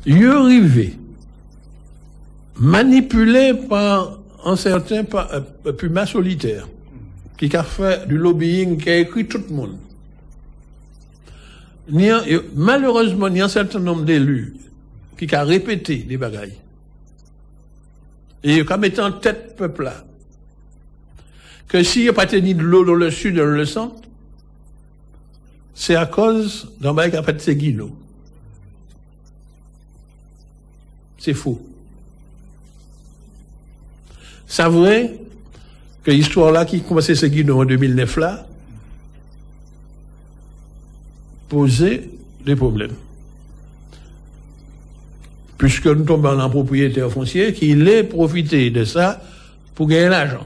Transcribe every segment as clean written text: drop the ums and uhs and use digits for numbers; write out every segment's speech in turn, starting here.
il est arrivé, manipulé par un certain Puma solitaire, qui a fait du lobbying, qui a écrit tout le monde. Malheureusement, il y a un certain nombre d'élus qui a répété des bagailles. Et qui a mis en tête peuple là, que s'il n'y a pas tenu de l'eau dans le sud, dans le centre, c'est à cause d'un bail qui a fait ses guineaux. C'est faux. C'est vrai que l'histoire là qui commençait ses guineaux en 2009 là, posait des problèmes. Puisque nous tombons en propriétaire foncier qui ait profité de ça pour gagner l'argent.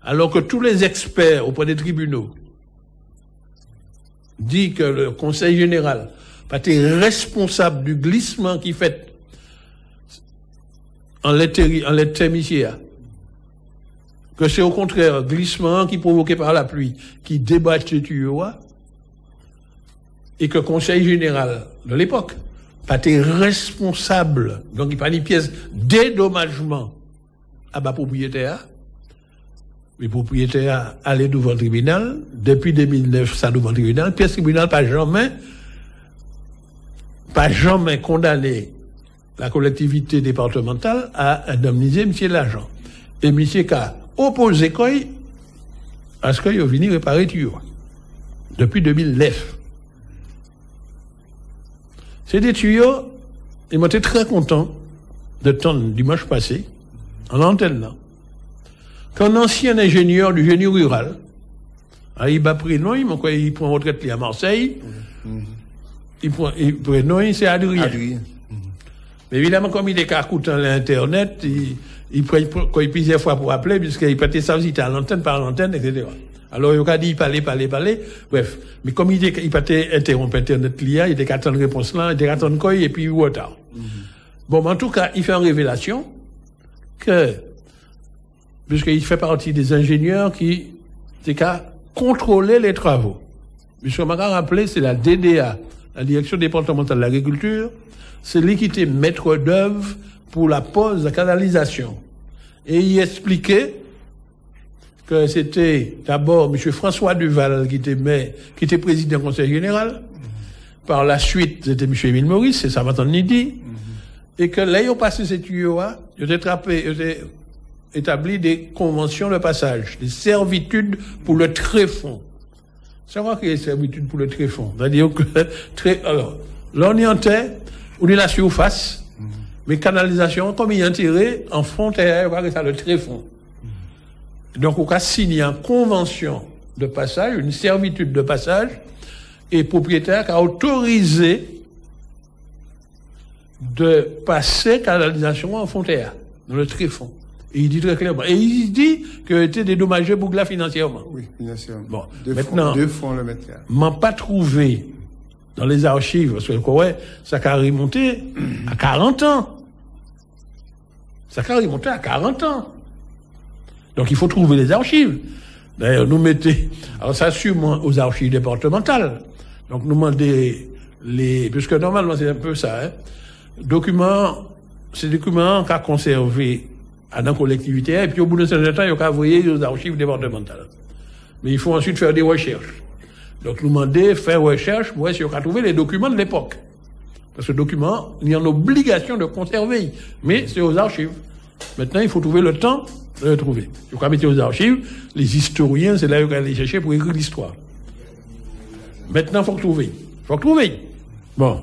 Alors que tous les experts auprès des tribunaux disent que le Conseil général pas été responsable du glissement qui fait en l'éthémicien, que c'est au contraire glissement qui provoqué par la pluie, qui débattait les tuyaux, et que le Conseil général de l'époque pas été responsable, donc il pas une pièce dédommagement à bas propriétaire. Les propriétaires allaient devant le tribunal, depuis 2009, ça devant le tribunal, pièce tribunal pas jamais condamné la collectivité départementale à indemniser M. l'argent. Et M. a opposé quoi à ce qu'il a venu réparer tuyaux. Depuis 2009. C'est des tuyaux, et moi j'étais très content de tendre dimanche passé, en antenne là, qu'un ancien ingénieur du génie rural, il m'a pris non, il prend retraite à Marseille, il prend non, c'est Adrien. Mais évidemment, comme il est qu'à écouter l'internet, il prend plusieurs fois pour appeler, puisqu'il peut ça aussi à l'antenne, par l'antenne, etc. Alors, il a dit, parler, bref. Mais comme il peut interrompre Internet, il était qu'à attendre réponse là, il était qu'à attendre quoi, et puis, ou retard. Bon, mais en tout cas, il fait une révélation que, puisqu'il fait partie des ingénieurs qui, c'est qu'à contrôler les travaux. Puisque m'a rappelé, c'est la DDA, la Direction départementale de l'agriculture, c'est lui qui était maître d'œuvre pour la pose de canalisation. Et il expliquait que c'était d'abord M. François Duval qui était président du Conseil général. Par la suite, c'était M. Émile Maurice, c'est ça maintenant dit. Et que là, ils ont passé ces tuyaux-là, ils ont établi des conventions de passage, des servitudes pour le tréfonds. C'est quoi qu'il y a des servitudes pour le tréfonds? C'est-à-dire que, alors, là, on y entend, on est la surface, mais canalisation, comme il y a tiré, en frontière, on va ça le tréfonds. Donc, on a signé une convention de passage, une servitude de passage, et le propriétaire qui a autorisé de passer canalisation en frontière, dans le tréfonds. Et il dit très clairement. Et il dit qu'il était dédommagé pour là financièrement. Oui, financièrement. Bon, maintenant, 2 francs le mètre carré. M'a pas trouvé dans les archives, parce que ouais, ça a remonté à 40 ans. Ça a remonté à 40 ans. Donc il faut trouver les archives. D'ailleurs, nous mettez, alors ça sûrement aux archives départementales. Donc nous demandez puisque normalement c'est un peu ça, ces documents qu'a conservé à la collectivité, et puis au bout d'un certain temps, il y a envoyer aux archives départementales. Mais il faut ensuite faire des recherches. Donc nous demander, faire recherche, pour voir si on a trouvé les documents de l'époque. Parce que les documents, il y a une obligation de conserver. Mais c'est aux archives. Maintenant, il faut trouver le temps de le trouver. Il faut mettre aux archives, les historiens, c'est là qu'ils vont aller chercher pour écrire l'histoire. Maintenant, il faut trouver. Bon.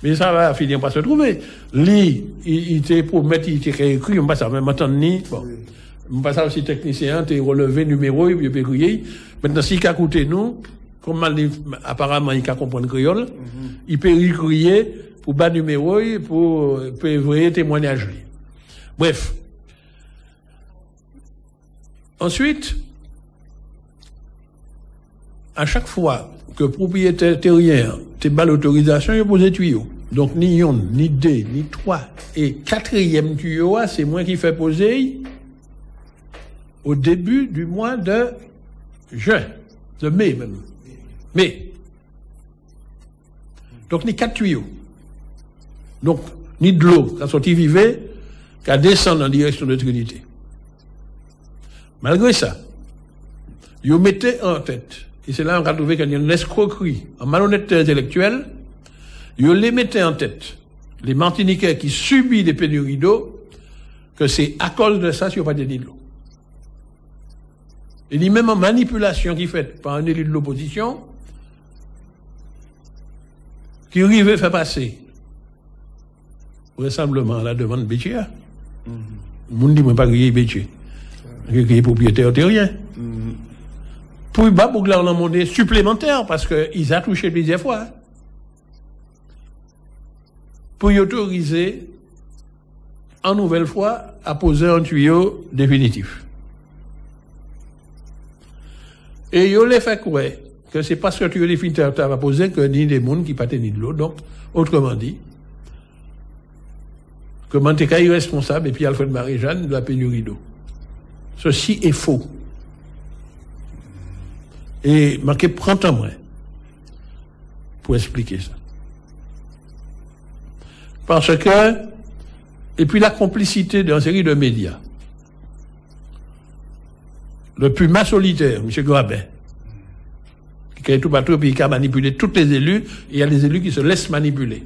Mais ça va finir par se trouver. Lui, il était pour mettre, il était écrit, on passe à même attendre ni, bon. On passe aussi technicien, t'es relevé numéro, il peut écrire. Maintenant, s'il a écouté nous, comme apparemment, il a comprendre créole, il peut écrire pour bas numéro, pour envoyer témoignage. Bref. Ensuite, à chaque fois que propriétaire terrien te bat l'autorisation, il pose des tuyaux. Donc, ni un, ni 2, ni 3. Et 4e tuyau, c'est moi qui fais poser au début du mois de juin, de mai même. Mai. Donc, ni 4 tuyaux. Donc, ni de l'eau, quand sorti vivait, qu'à descendre en direction de Trinité. Malgré ça, ils mettaient en tête, et c'est là qu'on a trouvé qu'il y a une escroquerie, en malhonnêteté intellectuelle, ils les mettaient en tête, les Martiniquais qui subissent des pénuries d'eau, que c'est à cause de ça qu'ils n'ont pas tenu de l'eau. Et ni même en manipulation qui est faite par un élu de l'opposition, qui arrivait à faire passer, vraisemblablement à la demande Béchia. Le monde dit, moi, pas griller Béchia. Griller propriétaire terrien. Pour y battre, pour que là, on a monnaie supplémentaire, parce qu'ils ont touché plusieurs fois. Pour y autoriser, en nouvelle fois, à poser un tuyau définitif. Et ils ont fait quoi? Que c'est parce que le tuyau définitif va poser que ni des mondes qui pas ni de l'eau. Donc, autrement dit, que Manteca est responsable et puis Alfred Marie-Jeanne de la pénurie d'eau. Ceci est faux. Et marqué prend un moins pour expliquer ça. Parce que, et puis la complicité d'une série de médias. Le Puma solitaire, M. Grabin, qui est tout bateau, puis qui a manipulé tous les élus, et il y a des élus qui se laissent manipuler.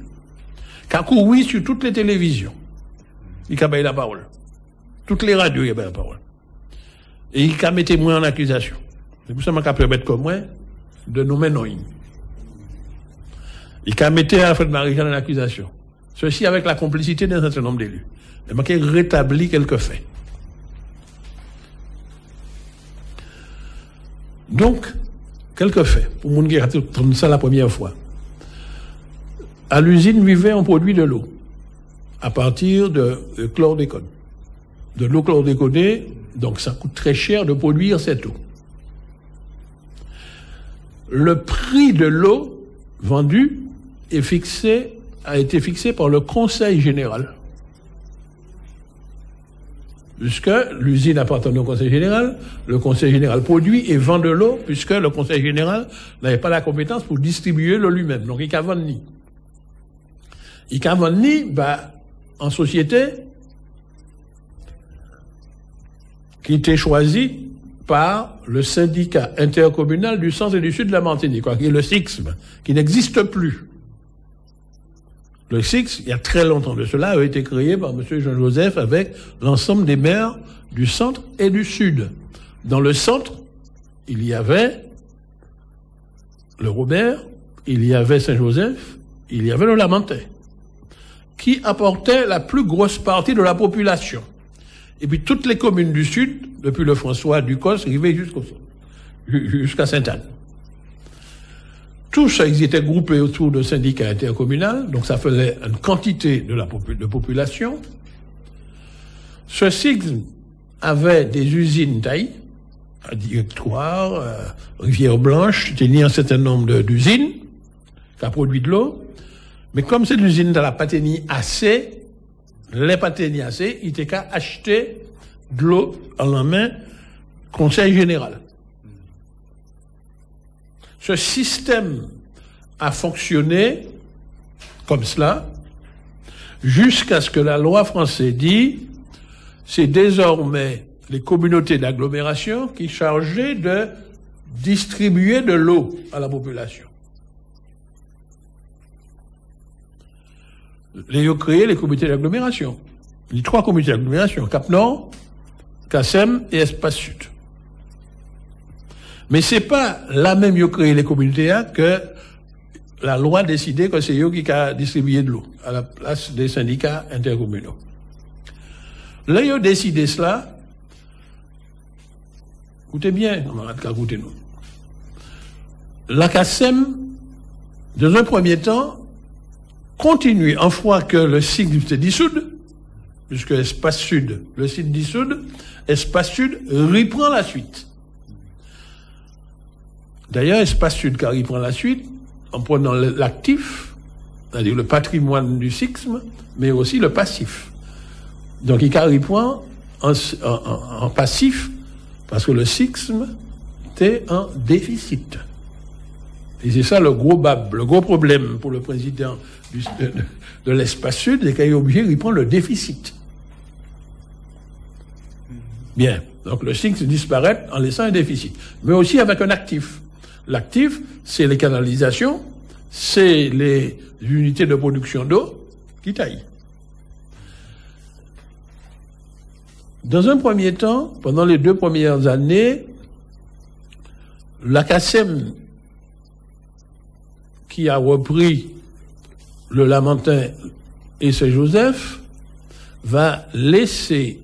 Qui a couru sur toutes les télévisions. Il a la parole. Toutes les radios, il a la parole. Et il a mis témoin en accusation. C'est pour ça que je permettre comme moi de nommer non. Il a mis Alfred Marie-Jeanne en accusation. Ceci avec la complicité d'un certain nombre d'élus. Il a rétabli quelques faits. Donc, quelques faits, pour mon qui a entendu ça la première fois. À l'usine vivait un produit de l'eau, à partir de chlordécone. De l'eau chlordéconée, donc ça coûte très cher de produire cette eau. Le prix de l'eau vendue a été fixé par le Conseil général. Puisque l'usine appartenait au Conseil général, le Conseil général produit et vend de l'eau, puisque le Conseil général n'avait pas la compétence pour distribuer l'eau lui-même. Donc, il n'y a qu'à vendre ni. Il n'y a qu'à vendre ni, en société, qui était choisie par le syndicat intercommunal du centre et du sud de la Martinique, qui est le SIXM, qui n'existe plus. Le SIX, il y a très longtemps de cela, a été créé par M. Jean-Joseph avec l'ensemble des maires du centre et du sud. Dans le centre, il y avait le Robert, il y avait Saint-Joseph, il y avait le Lamentais, qui apportaient la plus grosse partie de la population. Et puis toutes les communes du sud, depuis le François Ducos, arrivaient jusqu'à Sainte-Anne. Tous ils étaient groupés autour de syndicats intercommunaux, donc ça faisait une quantité de population. Ce SIGM avait des usines taille, à Directoire, Rivière-Blanche, tenait un certain nombre d'usines qui a produit de l'eau, mais comme cette usine de la Paténie assez, les Paténie assez, il était qu'à acheter de l'eau en la main, Conseil général. Ce système a fonctionné comme cela jusqu'à ce que la loi française dit c'est désormais les communautés d'agglomération qui sont chargées de distribuer de l'eau à la population. Les ont créé les comités d'agglomération. Les 3 comités d'agglomération, Cap-Nord, Cassem et Espace Sud. Mais c'est pas là même qu'ils ont créé les communautés que la loi a décidé que c'est eux qui ont distribué de l'eau à la place des syndicats intercommunaux. Là, ils ont décidé cela. Écoutez bien, on va écouter nous. La CASEM, dans un premier temps, continue, en fois que le site se dissoude, puisque Espace Sud, le site dissoude, Espace Sud reprend la suite. D'ailleurs, Espace Sud, car il prend la suite, en prenant l'actif, c'est-à-dire le patrimoine du SIXM, mais aussi le passif. Donc, il prend en passif, parce que le SIXM était en déficit. Et c'est ça le gros problème pour le président de l'espace sud et qu'il est obligé de prendre le déficit. Bien. Donc le SIX disparaît en laissant un déficit. Mais aussi avec un actif. L'actif, c'est les canalisations, c'est les unités de production d'eau qui taillent. Dans un premier temps, pendant les 2 premières années, la CACEM, qui a repris le Lamentin et Saint-Joseph, va laisser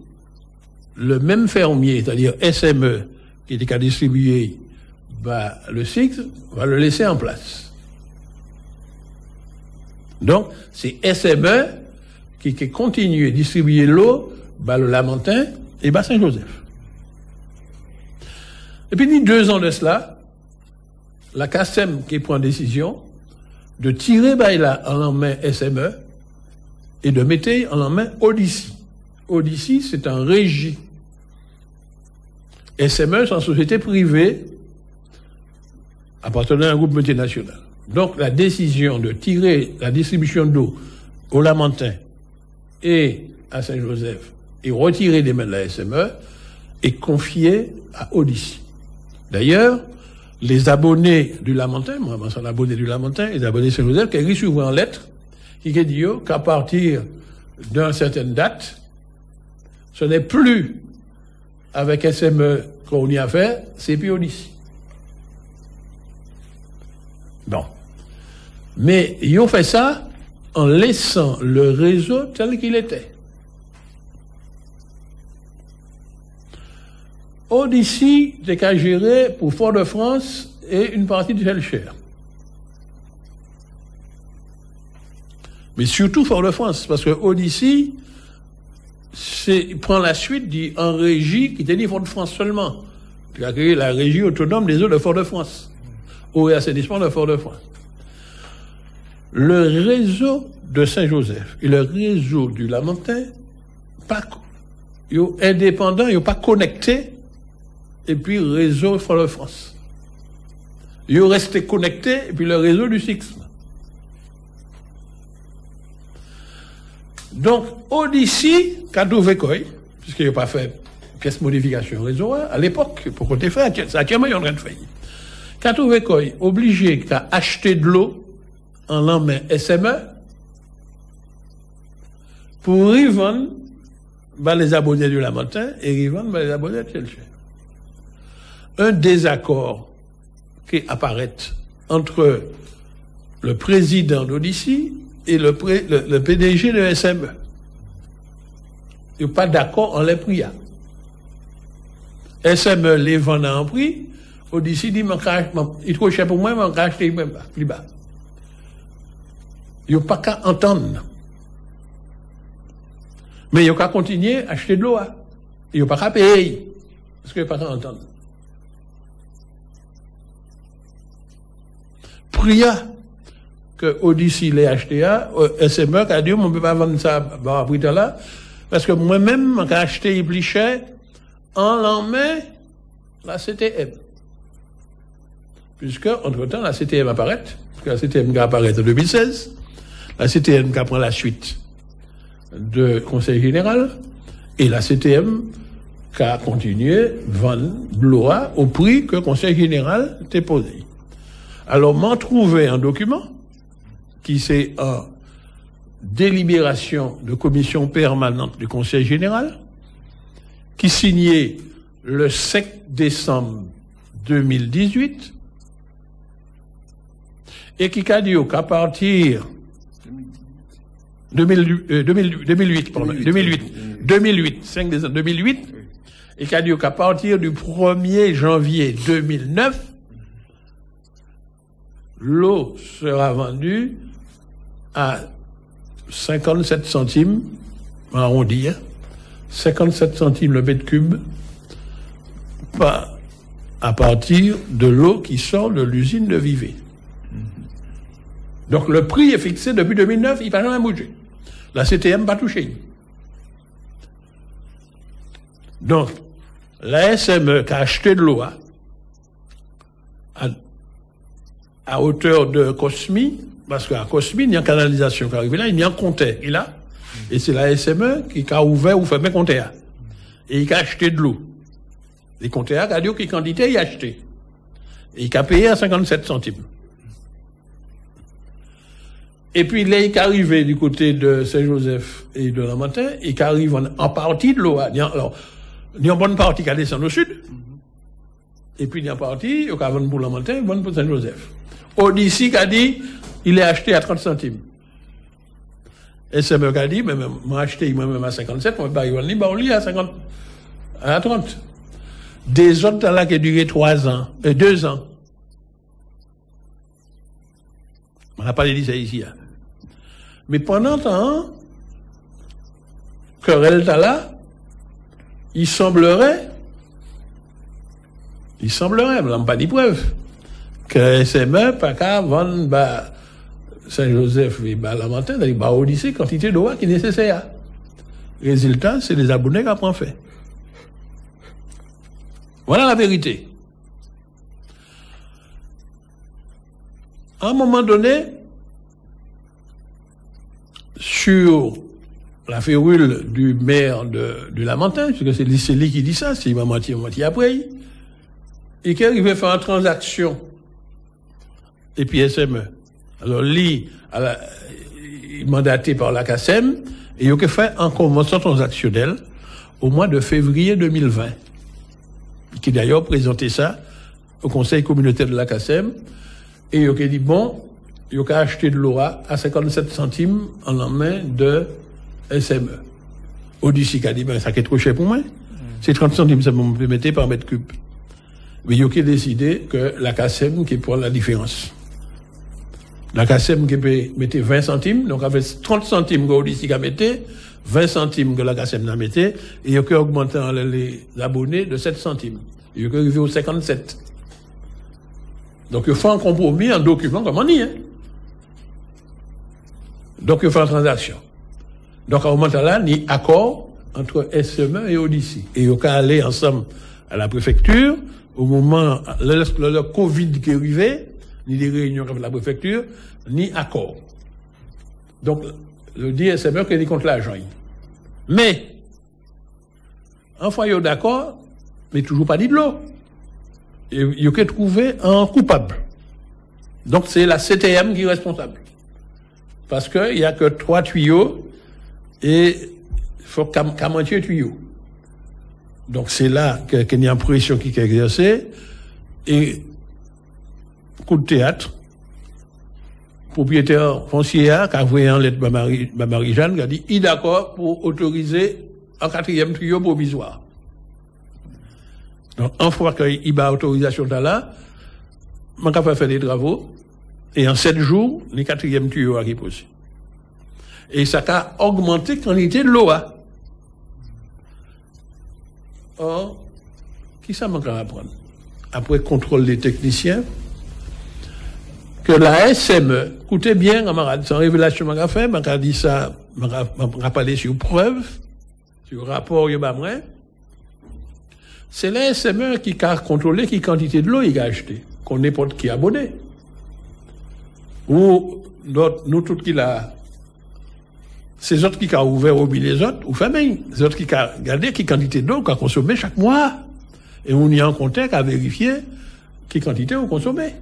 le même fermier, c'est-à-dire SME, qui était qu'à distribuer le SIX, va le laisser en place. Donc, c'est SME qui continue à distribuer l'eau, le Lamentin et Saint-Joseph. Et puis, 2 ans de cela, la CACEM qui prend décision de tirer en main SME et de mettre en main Odyssey. Odyssey, c'est un régie. SME, c'est une société privée appartenant à un groupe multinational. Donc, la décision de tirer la distribution d'eau au Lamentin et à Saint-Joseph et retirer des mains de la SME est confiée à Odyssey. D'ailleurs, les abonnés du Lamentin, moi, je suis un abonné du Lamentin, les abonnés de Saint-Joseph, qui écrit souvent en lettres, qui dit qu'à partir d'une certaine date, ce n'est plus avec SME qu'on y a fait, c'est plus Odyssey. Bon. Mais ils ont fait ça en laissant le réseau tel qu'il était. Odyssey était qu'à gérer pour Fort-de-France et une partie du Shellshare. Mais surtout Fort-de-France, parce que Odyssey prend la suite en régie qui était Fort-de-France seulement. Il a créé la régie autonome des eaux de Fort-de-France, eau et assainissement de Fort-de-France. Le réseau de Saint-Joseph et le réseau du Lamentin, ils sont indépendants, ils sont pas connectés, et puis réseau Fort-de-France. Ils sont restés connectés, et puis le réseau du SIX. Donc, Odyssey, quand on veut quoi, puisqu'il n'a pas fait pièce modification réseau, à l'époque, pour qu'on ait fait, c'est actuellement, il est en train de faire. Quand on veut quoi, obligé qu'à acheter de l'eau en l'emmène SME pour y vendre les abonnés du Lamentin et y vendre les abonnés de Shellshare. Un désaccord qui apparaît entre le président d'Odyssey et le PDG de SME. Ils n'ont pas d'accord en les prix. SME les vend en prix, Odyssey dit, il est trop cher pour moi, mais on va acheter même pas, plus bas. Ils n'ont pas qu'à entendre. Mais ils n'ont qu'à continuer à acheter de l'eau. Ils n'ont pas qu'à payer. Parce qu'ils n'ont pas qu'à entendre. Pria que Odyssey l'ait acheté SME qui a dit, on ne peut pas vendre ça à prix là, parce que moi-même, quand j'ai acheté plus cher, en l'emmène la CTM. Puisque, entre-temps, la CTM apparaît, parce que la CTM apparaît en 2016, la CTM qui prend la suite de Conseil général, et la CTM qui a continué à vendre l'eau au prix que le Conseil général t'a posé. Alors, m'en trouvé un document qui c'est en délibération de commission permanente du Conseil général, qui signait le 5 décembre 2018, et qui a dit qu'à partir 2008, 5 décembre 2008, et qui a dit qu'à partir du 1er janvier 2009, l'eau sera vendue à 57 centimes, arrondi, 57 centimes le mètre cube, à partir de l'eau qui sort de l'usine de Vevey. Donc le prix est fixé depuis 2009, il n'a pas jamais bougé. La CTM pas touché. Donc, la SME qui a acheté de l'eau à hauteur de Cosmi, Parce qu'à Cosmine, il y a une canalisation qui arrive là, il y a un compteur, et là, et c'est la SME qui a ouvert ou fermé le compteur. Et il a acheté de l'eau. Les compteurs, il a dit quelle quantité il a acheté. Et il a payé à 57 centimes. Et puis là, il est arrivé du côté de Saint-Joseph et de Lamentin, il arrive en partie de l'eau. Alors, il y a une bonne partie qui a descendu au sud. Et puis il y a une partie, il y a une pour Lamentin, une pour Saint-Joseph. Odyssey a dit, il est acheté à 30 centimes. Et c'est me qui a dit, mais moi acheté moi-même à 57, moi pas on lit à 50, à 30. Des autres là qui ont duré 3 ans, 2 ans. On n'a pas dit ça ici. Hein. Mais pendant ce temps, que là, il semblerait, on n'a pas dit preuve, que SME, pas qu'à vendre, Saint-Joseph et Lamentin, dans Odyssey, quantité d'eau qui est nécessaire. Résultat, c'est les abonnés qui ont fait. Voilà la vérité. À un moment donné, sur la férule du maire de Lamentin, parce que c'est lui qui dit ça, c'est moitié après, et qui arrive à faire une transaction, et puis SME. Alors, lui, mandaté par la CACEM, et il a fait une convention transactionnelle au mois de février 2020, qui d'ailleurs présenté ça au Conseil communautaire de la CACEM, et il a dit, bon, il a acheté de l'ORA à 57 centimes en la main de SME. Odyssey a dit, ben, ça est trop cher pour moi. C'est 30 centimes, ça me permettait par mètre cube. Mais il a décidé que la CACEM qui prend la différence. La CACEM qui mettait 20 centimes, donc avec 30 centimes que Odyssey a mettait, 20 centimes que la CACEM a mettait, et il a augmenté les abonnés de 7 centimes. Il a arrivé aux 57. Donc il faut un compromis, un document, comme on dit, hein. Donc il faut une transaction. Donc à un moment là, il y a accord entre SME et Odyssey. Et il a aller ensemble à la préfecture, au moment, le Covid qui est arrivé, ni des réunions avec la préfecture, ni accord. Donc, le dit SME qui est contre l'argent. Mais, en fois, il y a d'accord, mais toujours pas dit de l'eau. Il y a trouvé un coupable. Donc, c'est la CTM qui est responsable. Parce qu'il n'y a que 3 tuyaux et il faut qu'à moitié tuyaux. Donc, c'est là qu'il y a une pression qui est exercée et coup de théâtre, propriétaire foncier qui a envoyé en lettre à Marie-Jeanne, qui a dit, il est d'accord pour autoriser un 4e tuyau provisoire. Donc, une fois qu'il y a autorisation là, on va faire des travaux, et en 7 jours, les 4e tuyaux arrivent aussi. Et ça a augmenté la quantité de l'eau. Or, qui ça manque à apprendre? Après contrôle des techniciens, que la SME, écoutez bien, camarade, sans révélation, m'a fait, m'a dit ça, m'a parlé sur preuve, sur rapport, c'est la SME qui a contrôlé qui quantité de l'eau il a acheté, qu'on n'importe qui abonné. Ou, nous, tout qui l'a, c'est autres qui a ouvert au milieu les autres, ou famille, les autres qui a regardé qui quantité d'eau qu'on a consommé chaque mois. Et on y a un compteur qui a vérifié qui quantité on consommé.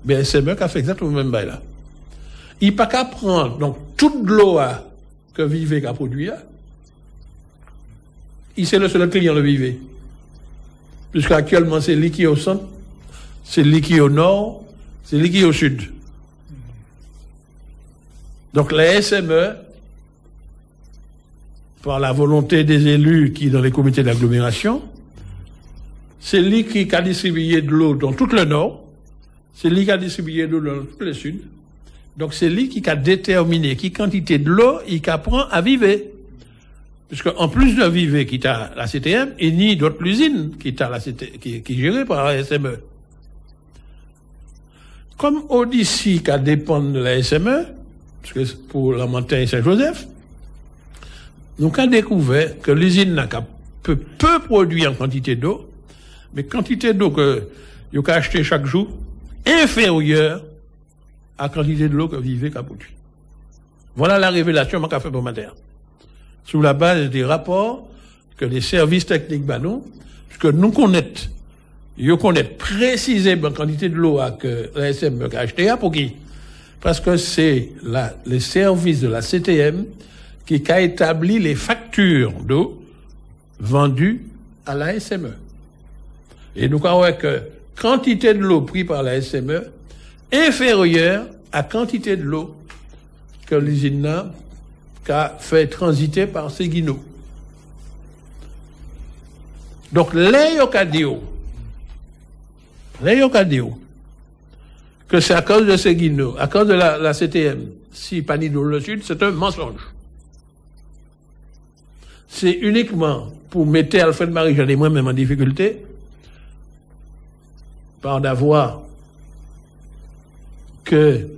Mais SME qui a fait exactement le même bail là. Il n'y a pas qu'à prendre, donc, toute l'eau que Vivé a produit, il c'est le seul client de Vivé. Puisqu'actuellement, c'est lui qui est au centre, c'est lui qui est au nord, c'est lui qui est au sud. Donc, la SME, par la volonté des élus qui dans les comités d'agglomération, c'est lui qui a distribué de l'eau dans tout le nord, c'est lui qui a distribué de l'eau dans tout le sud. Donc c'est lui qui a déterminé qui quantité de l'eau il prend à Vivé. Puisque en plus de Vivé qui a la CTM, il n'y a d'autres usines qui a la CTM, qui est gérée par la SME. Comme Odyssey qui dépend de la SME, parce que pour Lamentin et Saint-Joseph, nous avons découvert que l'usine n'a qu'à peu produire en quantité d'eau, mais quantité d'eau que vous acheter chaque jour, inférieure à quantité de l'eau que vivait Capoutui. Voilà la révélation qu'a fait Bombardier. Sous la base des rapports que les services techniques banon, puisque nous connaissons, ils connaissent précisément la quantité de l'eau que la SME a acheté pour qui? Parce que c'est les services de la CTM qui a établi les factures d'eau vendues à la SME. Et nous croyons que quantité de l'eau prise par la SME inférieure à quantité de l'eau que l'usine a fait transiter par Seguino. Donc, les yokadio, que c'est à cause de Seguino, à cause de la CTM, si Panido le Sud, c'est un mensonge. C'est uniquement pour mettre Alfred Marie-Jeanne et moi-même en difficulté, par d'avoir que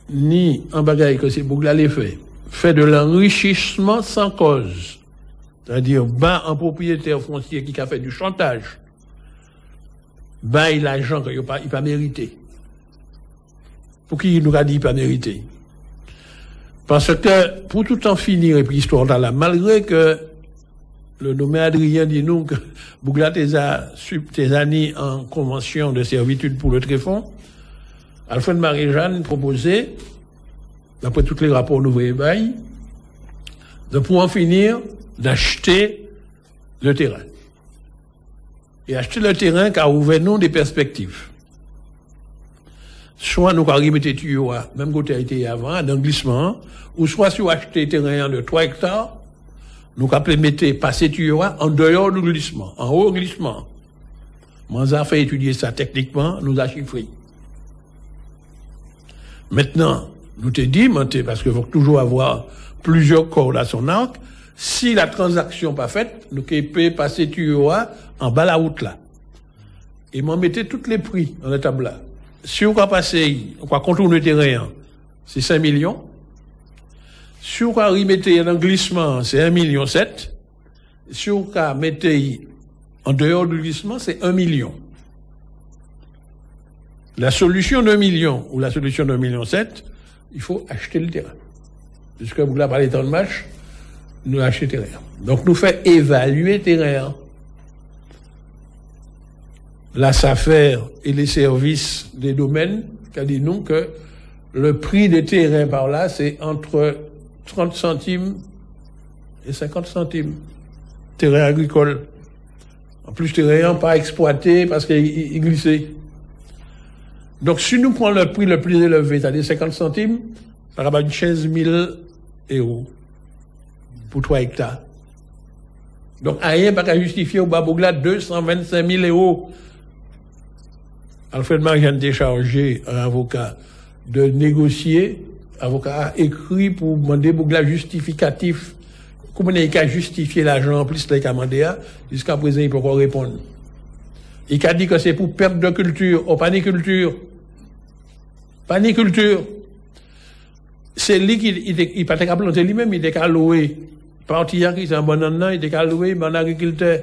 ni en bagaille que c'est Bougla les fait de l'enrichissement sans cause. C'est-à-dire, un propriétaire foncier qui a fait du chantage, il a l'argent qu'il n'a pas mérité. Pour qui il nous a dit qu'il n'a pas mérité? Parce que, pour tout en finir, et puis histoire là, malgré que le nommé Adrien dit nous que Bougla tes années en convention de servitude pour le tréfonds, Alfred Marie-Jeanne proposait, d'après tous les rapports nouveaux bail, de pour en finir, d'acheter le terrain. Et acheter le terrain qui a ouvert nous des perspectives. Soit nous avons remis des tuyaux, même côté a été avant, d'un glissement, ou soit si on acheté un terrain de 3 hectares, nous avons mettre passer tuyaux en dehors du glissement, en haut glissement. Moi, j'ai fait étudier ça techniquement, nous a chiffré. Maintenant, nous te dit, parce qu'il faut toujours avoir plusieurs cordes à son arc, si la transaction pas faite, nous pouvons passer tuyaux en bas la route là. Et m'en mettez tous les prix dans la table là. Si on va passer, on va contourner le terrain, c'est 5 millions. Si on va remettre un glissement, c'est 1,7 million. Si on va mettre en dehors du glissement, c'est 1 million. La solution d'1 million ou la solution d'1,7 million, il faut acheter le terrain. Puisque vous l'avez parlé dans le match, nous achetons le terrain. Donc nous faisons évaluer le terrain. La SAFER et les services des domaines, qui a dit nous que le prix des terrains par là, c'est entre 30 centimes et 50 centimes. Terrain agricole. En plus, terrain pas exploité parce qu'il glissait. Donc, si nous prenons le prix le plus élevé, c'est-à-dire 50 centimes, ça va être 15 000 € pour 3 hectares. Donc, rien pas qu'à justifier au Babougla 225 000 €. Alfred Marie-Jeanne a chargé un avocat de négocier. L'avocat a écrit pour demander Bougla justificatif. Comment il a justifié l'argent en plus de l'Amandéa, jusqu'à présent, il peut pas répondre. Il a dit que c'est pour perte de culture, ou paniculture. Paniculture. C'est lui qui, il pas qu'à planter lui-même, il était qu'à louer. Parti qui c'est un bon an, il était qu'à louer, bon agriculteur.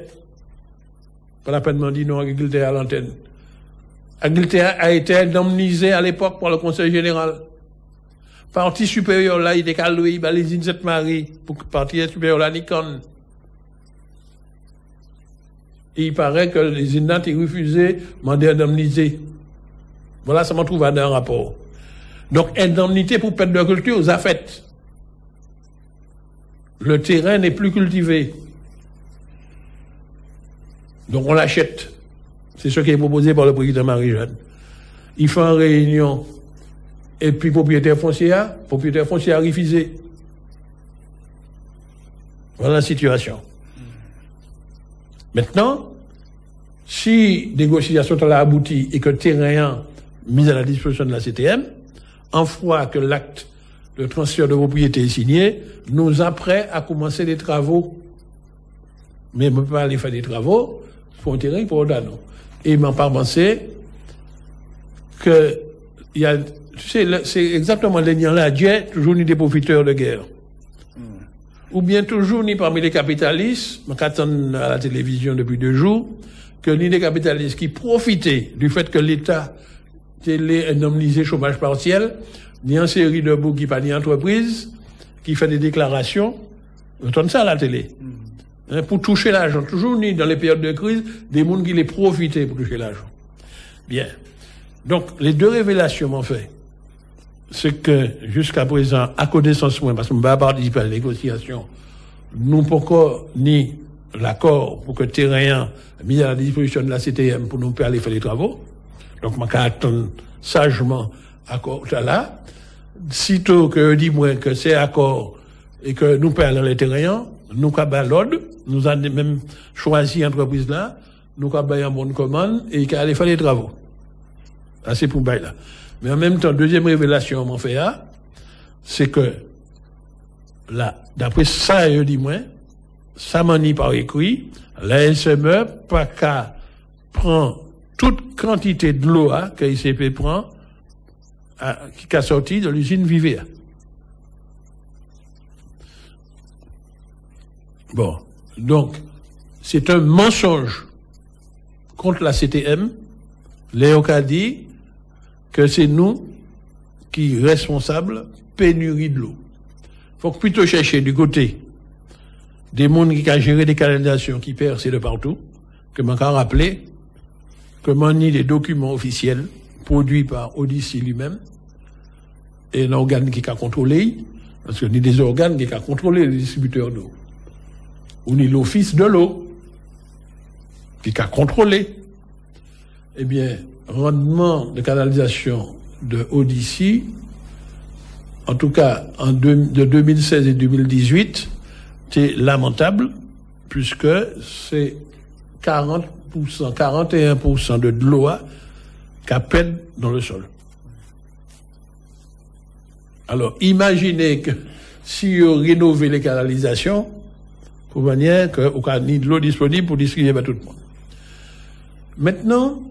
Pas la peine de dire non agriculteur à l'antenne. Agriculteur a été indemnisé à l'époque par le Conseil général. Parti supérieur là, il était qu'à louer, les îles Sainte-Marie, pour parti supérieur là, Nikon. Et il paraît que les INAT ont refusé demander indemniser. Voilà, ça m'en trouve dans un rapport. Donc, indemnité pour perte de culture, ça fait. Le terrain n'est plus cultivé. Donc, on l'achète. C'est ce qui est proposé par le président Marie-Jeanne. Il fait une réunion, et puis propriétaire foncier a refusé. Voilà la situation. Maintenant, si négociation a abouti et que le terrain mis à la disposition de la CTM, en fois que l'acte de transfert de propriété est signé, nous apprêts à commencer les travaux. Mais on ne peut pas aller faire des travaux pour un terrain pour un an. Et il m'a pas pensé que il y a, tu sais, c'est exactement les liens là, Dieu, toujours ni des profiteurs de guerre. Ou bien toujours ni parmi les capitalistes, on attend à la télévision depuis 2 jours, que ni des capitalistes qui profitaient du fait que l'État télé indemnisé chômage partiel, ni en série de bouts qui pas ni entreprise, qui fait des déclarations. Vous entendez ça à la télé. Pour toucher l'argent. Toujours ni dans les périodes de crise, des gens qui les profitent pour toucher l'argent. Bien. Donc, les deux révélations m'ont fait. C'est que, jusqu'à présent, à connaissance moins, parce qu'on ne va pas participer à la négociation, nous n'avons pas encore ni l'accord pour que terrain mis à la disposition de la CTM pour nous aller faire les travaux. Donc, on va attendre sagement accord là. Sitôt que dit moi que c'est accord et que nous perdons les terrains, nous avons l'ordre, nous avons même choisi l'entreprise là, nous avons une bonne commande et qu'à aller faire les travaux. Là, c'est pour bail là. Mais en même temps, deuxième révélation, m'en fait là, c'est que, là, d'après ça, je dis moi, ça m'en dit par écrit, la SME, pas qu'à prendre toute quantité de l'eau, que l'ICP prend, qui a sorti de l'usine Vivea. Bon. Donc, c'est un mensonge contre la CTM. Léo a dit que c'est nous qui sommes responsables pénurie de l'eau. Faut que plutôt chercher du côté des mondes qui ont géré des canalisations qui percent de partout, que m'en a rappelé, que m'en a des documents officiels produits par Odyssey lui-même, et un organe qui a contrôlé, parce que ni des organes qui a contrôlé les distributeurs d'eau, ou ni l'office de l'eau, qui a contrôlé. Eh bien, rendement de canalisation de Odyssey, en tout cas de 2016 et 2018, c'est lamentable, puisque c'est 40%, 41% de l'eau qui peine dans le sol. Alors, imaginez que si on rénovait les canalisations, pour manière qu'on a ni de l'eau disponible pour distribuer à tout le monde. Maintenant,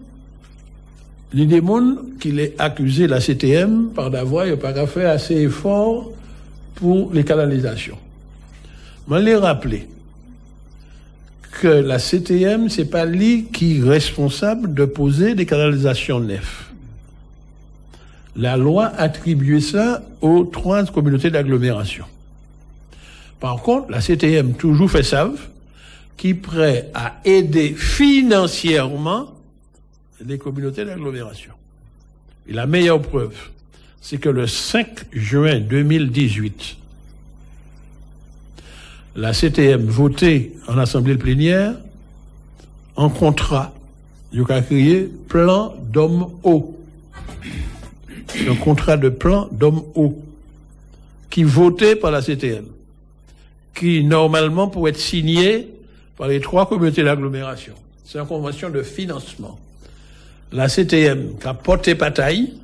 il y a des gens qui l'ont accusé la CTM par d'avoir pas fait assez effort pour les canalisations. Je les rappeler que la CTM, c'est pas lui qui est responsable de poser des canalisations neuves. La loi attribue ça aux 3 communautés d'agglomération. Par contre, la CTM toujours fait savent qui est prêt à aider financièrement les communautés d'agglomération. Et la meilleure preuve, c'est que le 5 juin 2018, la CTM votait en assemblée plénière en contrat, il a créé plan d'homme eau. Un contrat de plan d'homme eau qui votait par la CTM, qui normalement pourrait être signé par les 3 communautés d'agglomération. C'est une convention de financement. La CTM qui a porté bataille,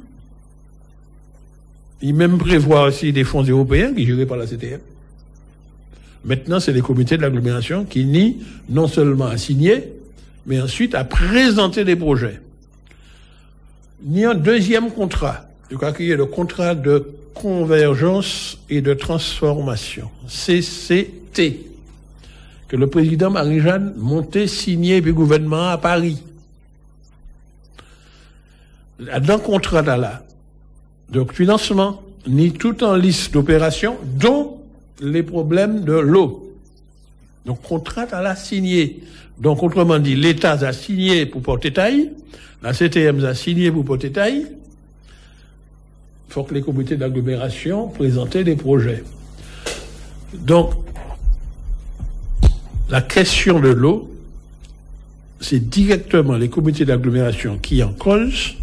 il même prévoit aussi des fonds européens qui sont gérés par la CTM. Maintenant, c'est les comités de l'agglomération qui nient non seulement à signer, mais ensuite à présenter des projets. Ni un deuxième contrat, qui est le contrat de convergence et de transformation, CCT, que le président Marie-Jeanne montait signé du gouvernement à Paris. Dans le contrat là, donc financement, ni tout en liste d'opérations, dont les problèmes de l'eau. Donc, contrat à la signé. Donc, autrement dit, l'État a signé pour porter taille, la CTM a signé pour porter taille. Il faut que les comités d'agglomération présentent des projets. Donc, la question de l'eau, c'est directement les comités d'agglomération qui en causent.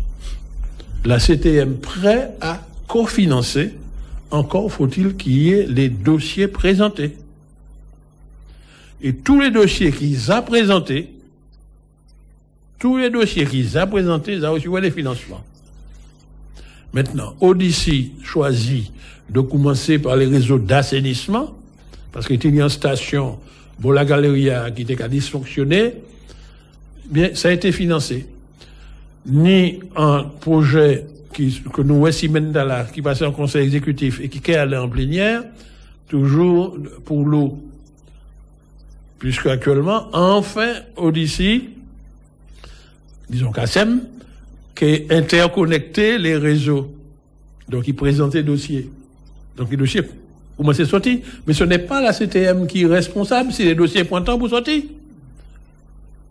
La CTM prêt à cofinancer. Encore faut-il qu'il y ait les dossiers présentés. Et tous les dossiers qu'ils ont présentés, ils ont reçu les financements. Maintenant, Odyssey choisit de commencer par les réseaux d'assainissement, parce qu'il y a une station, la Galeria, qui était à dysfonctionner, bien, ça a été financé. Ni un projet que nous voici maintenant qui passait en conseil exécutif et qui est allé en plénière, toujours pour l'eau. Puisque actuellement, enfin, Odyssey, disons Kassem, qui interconnectait les réseaux. Donc, il présentait dossier. Donc, les dossiers, comment c'est sorti? Mais ce n'est pas la CTM qui est responsable si les dossiers pointant pour sortir.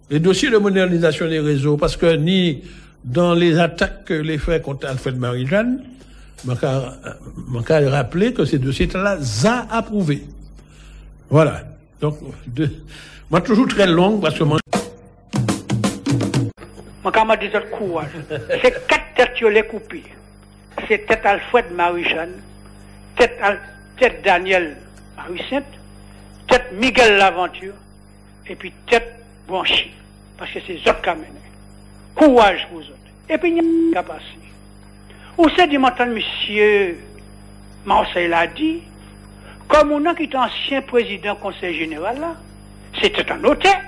Les dossiers de modernisation des réseaux, parce que ni dans les attaques que les faits contre Alfred Marie-Jeanne, je vais rappeler que ces dossiers-là, a approuvé. Voilà. Donc, moi, toujours très long, parce que moi... Je dis courage. C'est 4 têtes qui les coupées. C'est tête Alfred Marie-Jeanne, tête Daniel Marie-Sainte, tête Miguel Laventure, et puis tête Blanchi. Parce que c'est eux qui amènent. Courage pour eux. Et puis, il y a pas passé. Ou c'est du matin, monsieur Marseille l'a dit, comme on a qui est ancien président du conseil général là, c'était un notaire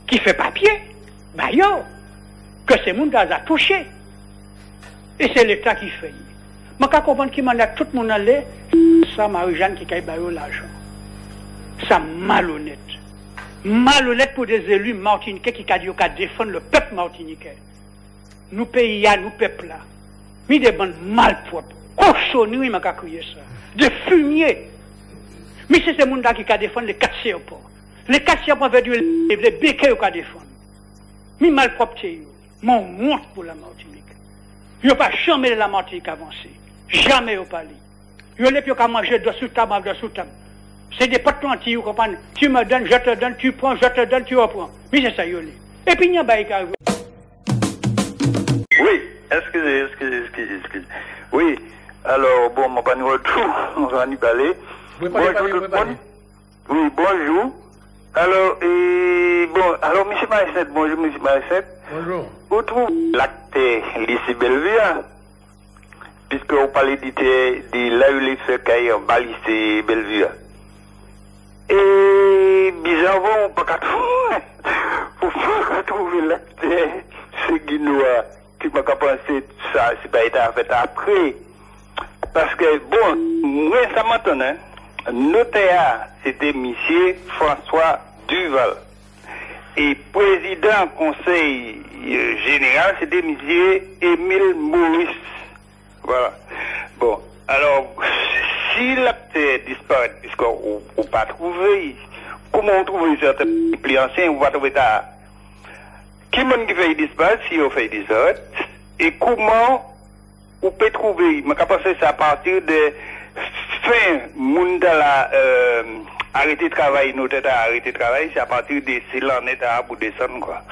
qui fait papier, bah yo, que ces monde a touché. Et c'est l'État qui fait. Je comprends qu'il m'a tout le monde aller, ça Marie-Jeanne qui a eu l'argent. Ça malhonnête. Malhonnête pour des élus martiniquais qui ont défendre le peuple martiniquais. Nous pays, nous peuple là. Mais des bandes malpropres. Cochonneries, m'a crié ça. Des fumiers. Mais c'est ces gens qui ont défendre les 4 serpents. Les 4 serpents veulent dire les béquets qui ont défendre. Mais malpropre, c'est mon honte pour la Martinique. Ils n'ont pas jamais la Martinique avancée. Jamais au palais. Ils n'ont pas manger de sous table, de sous table. C'est des potes qui vous comprenez. Tu me donnes, je te donne, tu prends, je te donne, tu reprends. Mais c'est ça, Yoli. Et puis, il y a un bail. Oui, excusez. Oui, alors, bon, mon panier retour, on va y parler. Bonjour tout le monde. Oui, bonjour. Alors, alors, M. Marissette, bonjour, M. Marissette. Bonjour. Vous trouvez l'acte lycée Bellevue, puisque vous parlez de là où les faits qu'il en bas lycée Bellevue. Et, bizarrement, on ne peut pas trouver l'acte ce Guinois qui m'a pensé ça, c'est pas été fait après. Parce que, bon, récemment, notaire, c'était M. François Duval. Et président conseil général, c'était M. Émile Maurice. Voilà. Bon, alors, si l'acte disparaît, puisqu'on n'a pas trouvé, comment on trouve certains plis anciens, on va trouver ça. Qui m'a qui fait disparaître, si on fait disparaître, et comment on peut trouver, je pense que c'est à partir de fin, Moundala, arrêter de travailler, notre état arrêter de travailler, c'est à partir de l'année pour descendre, quoi.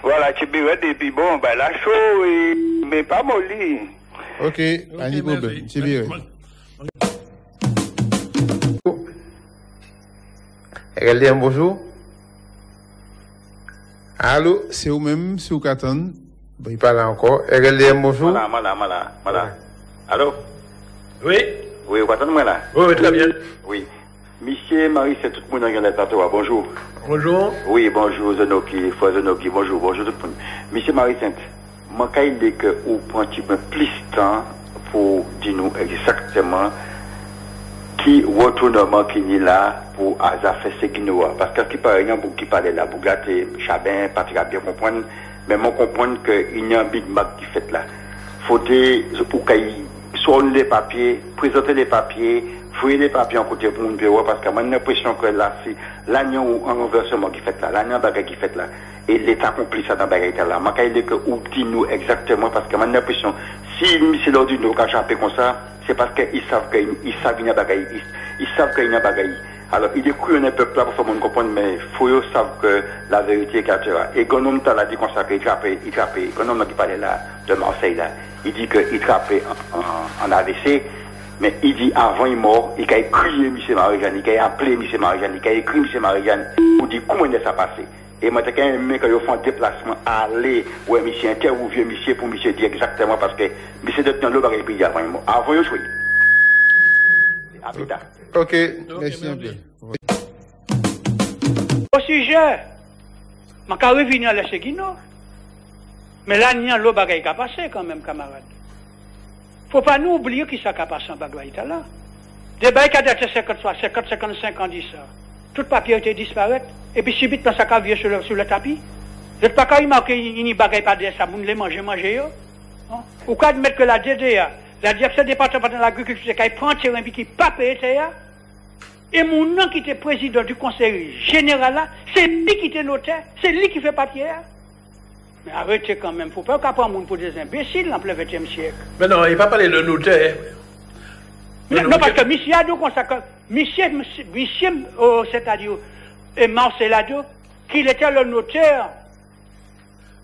Voilà, tu peux et puis bon, ben, la chose, mais pas molli. Ok, Annie Boube, tu veux. Regardez un bonjour. Allô, c'est vous-même, si vous attendez. Il parle encore. Regardez un bonjour. Voilà. Allô? Oui. Oui, vous attendez moi là? Oui, très bien. Oui. Monsieur Marie, c'est tout le monde dans le plateau. Bonjour. Bonjour. Oui, bonjour Zenoki, Frère Zenoki, bonjour tout le monde. Monsieur Marie Sainte, moi, quand il dit que vous prenez plus de temps pour dire nous exactement qui retournement qui est là pour faire ce qui nous a. Parce que qui parle pour qui parle là, pour gâter Chabin, Patrick a bien comprendre, mais moi comprendre qu'il y a un Big Mac qui fait là. Faut pour qu'il soit les papiers, présenter les papiers, fouiller les papiers en côté pour une bureau, parce que moi j'ai l'impression que là, c'est l'agneau ou un renversement qui fait là, l'agneau bagage qui fait là. Et l'État accomplit ça dans le bagage là. Moi, quand il dit que ou dit nous exactement, parce que moi j'ai l'impression, si c'est l'ordre nous qu'a chapé comme ça, c'est parce qu'ils savent qu'il y a bagage, ils savent qu'il y a bagage. Alors, il est cru un peuple là pour faire monde comprendre, mais il faut savoir que la vérité est qu'à et Gonome t'a dit qu'on s'appelle, il trappait, Gonome qui parlait là, de Marseille là, il dit qu'il trappait en AVC, mais il dit avant il est mort, il a crié M. Marie-Jeanne, il a appelé M. Marie-Jeanne, il a écrit M. Marie-Jeanne, pour dire comment ça passé. Et moi, quand même, quand ils font un déplacement, aller, ouais, monsieur, interviewer monsieur, pour monsieur dire exactement, parce que monsieur de tenir le bagage, il avant il est mort. Avant il joué. À plus tard. Ok, merci bien. Au sujet, je vais revenir à la Seguino. Mais là, il y a l'eau bagaille qui a passé quand même, camarade. Il ne faut pas nous oublier qui ça qui a passé en bagaille là. Des bails qui a daté 50, 55 ans, dit ça. Tout papier a été disparaître. Et puis subitement, ça a vu sur le tapis. Je ne sais pas quand il marque il n'y a pas de ça, vous ne les manger. Ou quand admettre que la DDA, la direction départementale de l'agriculture, qui prend terrain et qui ne pas payer ça, et mon nom qui était président du conseil général là, c'est lui qui était notaire, c'est lui qui fait papier. Mais arrêtez quand même, il ne faut pas prendre monde pour des imbéciles en plein 20e siècle. Mais non, il ne va pas parler de notaire. Non, parce que monsieur Ado, monsieur, c'est-à-dire, Marcel Ado, qu'il était le notaire.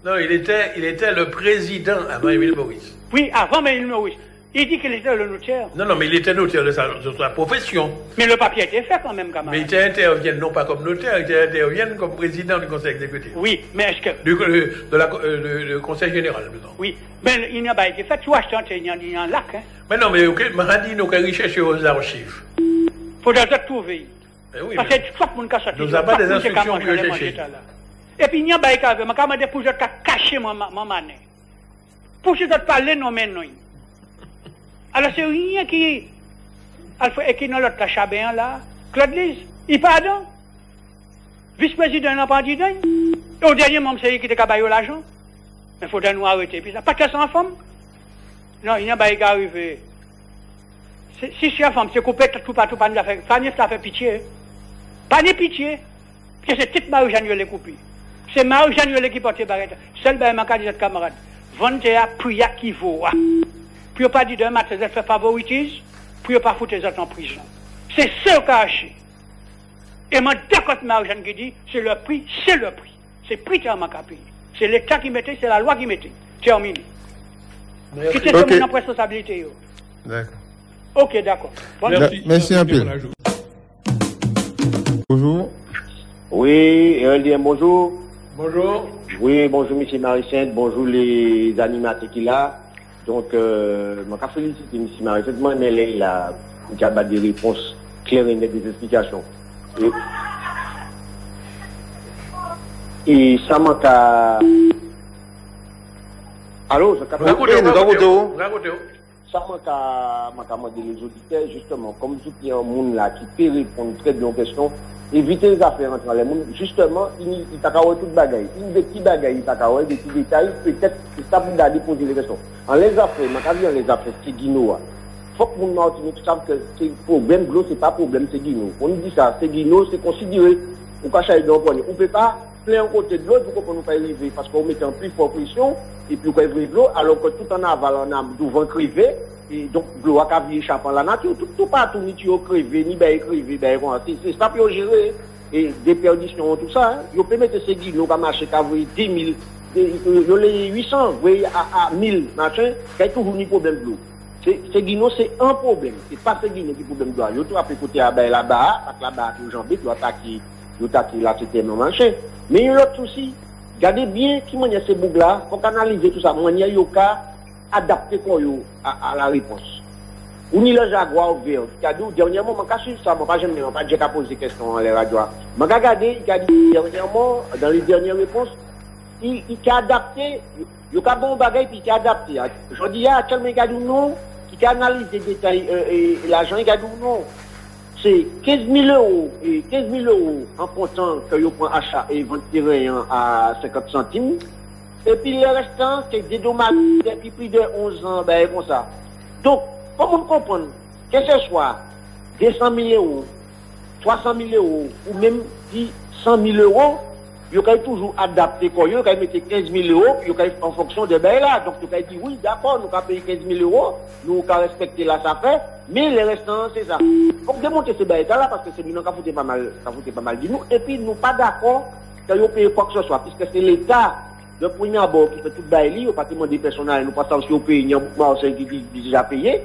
Non, il était le président avant Émile Maurice. Oui, avant Émile Maurice. Il dit qu'il était le notaire. Non, mais il était notaire de sa profession. Mais le papier a été fait quand même, camarade. Mais il intervient non pas comme notaire, il intervient comme président du conseil exécutif. Oui, mais est-ce que... Le conseil général, disons. Oui, mais il n'a pas été fait. Tu vois, il y a un lac, hein. Mais non, mais ok, Maradi, nous avons recherché aux archives. Il faudrait tout trouver. Oui, parce que tout le monde a sorti. Nous n'avons pas des instructions pour chercher. Et puis, il n'y a pas de cas, je demandé pour cacher mon mané. Pour que je parler, non, mais non. Alors, c'est rien qui. Et qui n'a l'autre cachabéen là, Claude Lise, il pardon. Vice-président n'a pas dit d'un. Et au dernier moment, c'est lui qui était capable l'argent. Mais il faudrait nous arrêter. Puis ça, pas que sans femme. Non, il n'y a pas de arrivé. Si c'est la femme, c'est coupé tout partout, pas de faire. Fanny, ça fait pitié. Pas de pitié. Parce que c'est toute Marie-Jeanne qui coupé. C'est Marie-Jeanne qui porte les barrettes. Seul, ben, ma candidate camarade. Vente à prix qui vaut. Puis pas dit d'un matin, elle fait favoritisme, puis pas foutre les autres en prison. C'est ça qu'a acheté. Et moi, d'accord, Marie-Jeanne qui dit, c'est le prix, c'est le prix. C'est prix qui a payé. C'est l'État qui mettait, c'est la loi qui mettait. Terminé. Quittez okay. Mon responsabilité. D'accord. Ok, d'accord. Bon, merci un peu. Bonjour. Oui, bonjour. Bonjour. Oui, bonjour, M. Marie-Sainte. Bonjour, les animateurs qui là. Donc, je félicite M. Marie-Sainte. Moi, il a des réponses claires et nettes, des explications. Et ça manque à... Allô, je capte. Ça manque à demander les auditeurs, justement, comme tout il y a un monde là qui peut répondre très bien aux questions, éviter les affaires entre les mondes. Justement, il t'a qu'à tout bagaille. Il des petits bagailles, il t'a qu'à des petits détails, peut-être, c'est ça pour garder poser les questions. En les affaires, les affaires, c'est Guino. Faut que mon Martinique savent que c'est problème, gros, c'est pas problème, c'est Guino. On dit ça, c'est Guino, c'est considéré, on cache les dents, on peut pas plein un côté de l'autre pour qu'on ne pas arriver, parce qu'on met en plus forte pression, et puis on peut de l'eau, alors que tout en aval, on a devant crever, et donc l'eau a qu'à échapper à la nature, tout partout, ni tu as crevé, ni ben crevé, ben, c'est ça pour gérer, et déperdition, tout ça, hein. On peut mettre ces guides, qu'à marcher, qu'à voir 10 000, les 800, vous voyez, à 1000, machin, qu'il y a toujours un problème de l'eau. C'est guino, c'est un problème. C'est pas ce guino qui est problème de l'eau. Il y a tout côté là-bas, parce que là-bas, tout jambé, tu attaquer là, c'était mon machin. Mais il y a l'autre souci. Regardez bien qui m'a dit ces bougs-là, faut analyser tout ça. Moi, il y a adapter quoi à la réponse. Ou ni le jaguar vert. Dernièrement, je suis ça, je n'ai pas déjà posé des questions dans les radios. Je regardé, il a dit dernièrement, dans les dernières réponses, il a adapté, il a bon bagage, puis il a adapté. Je dis, il y a tellement de non, qui a analysé les détails, et l'argent, il a dit non. C'est 15 000 euros, et 15 000 euros en comptant que vous prenez achat et vente terrain à 50 centimes. Et puis le restant, c'est des dommages depuis plus de 11 ans, ben, comme ça. Donc, comment comprendre que ce soit 200 000 euros, 300 000 euros, ou même 100 000 euros, vous pouvez toujours adapter quoi, vous pouvez mettre 15 000 euros, vous pouvez en fonction de ben là. Donc, vous pouvez dire, oui, d'accord, nous pouvons payer 15 000 euros, nous pouvons respecter là, ça fait, mais les restants, c'est ça. Pour démonter ce ben là, parce que c'est nous qui foutait pas mal de nous, et puis nous pas d'accord que vous payez quoi que ce soit, puisque c'est l'État, le premier abord qui fait tout bail, au patrimoine des personnels, nous passons sur le pays, il y a un mouvement qui déjà payé.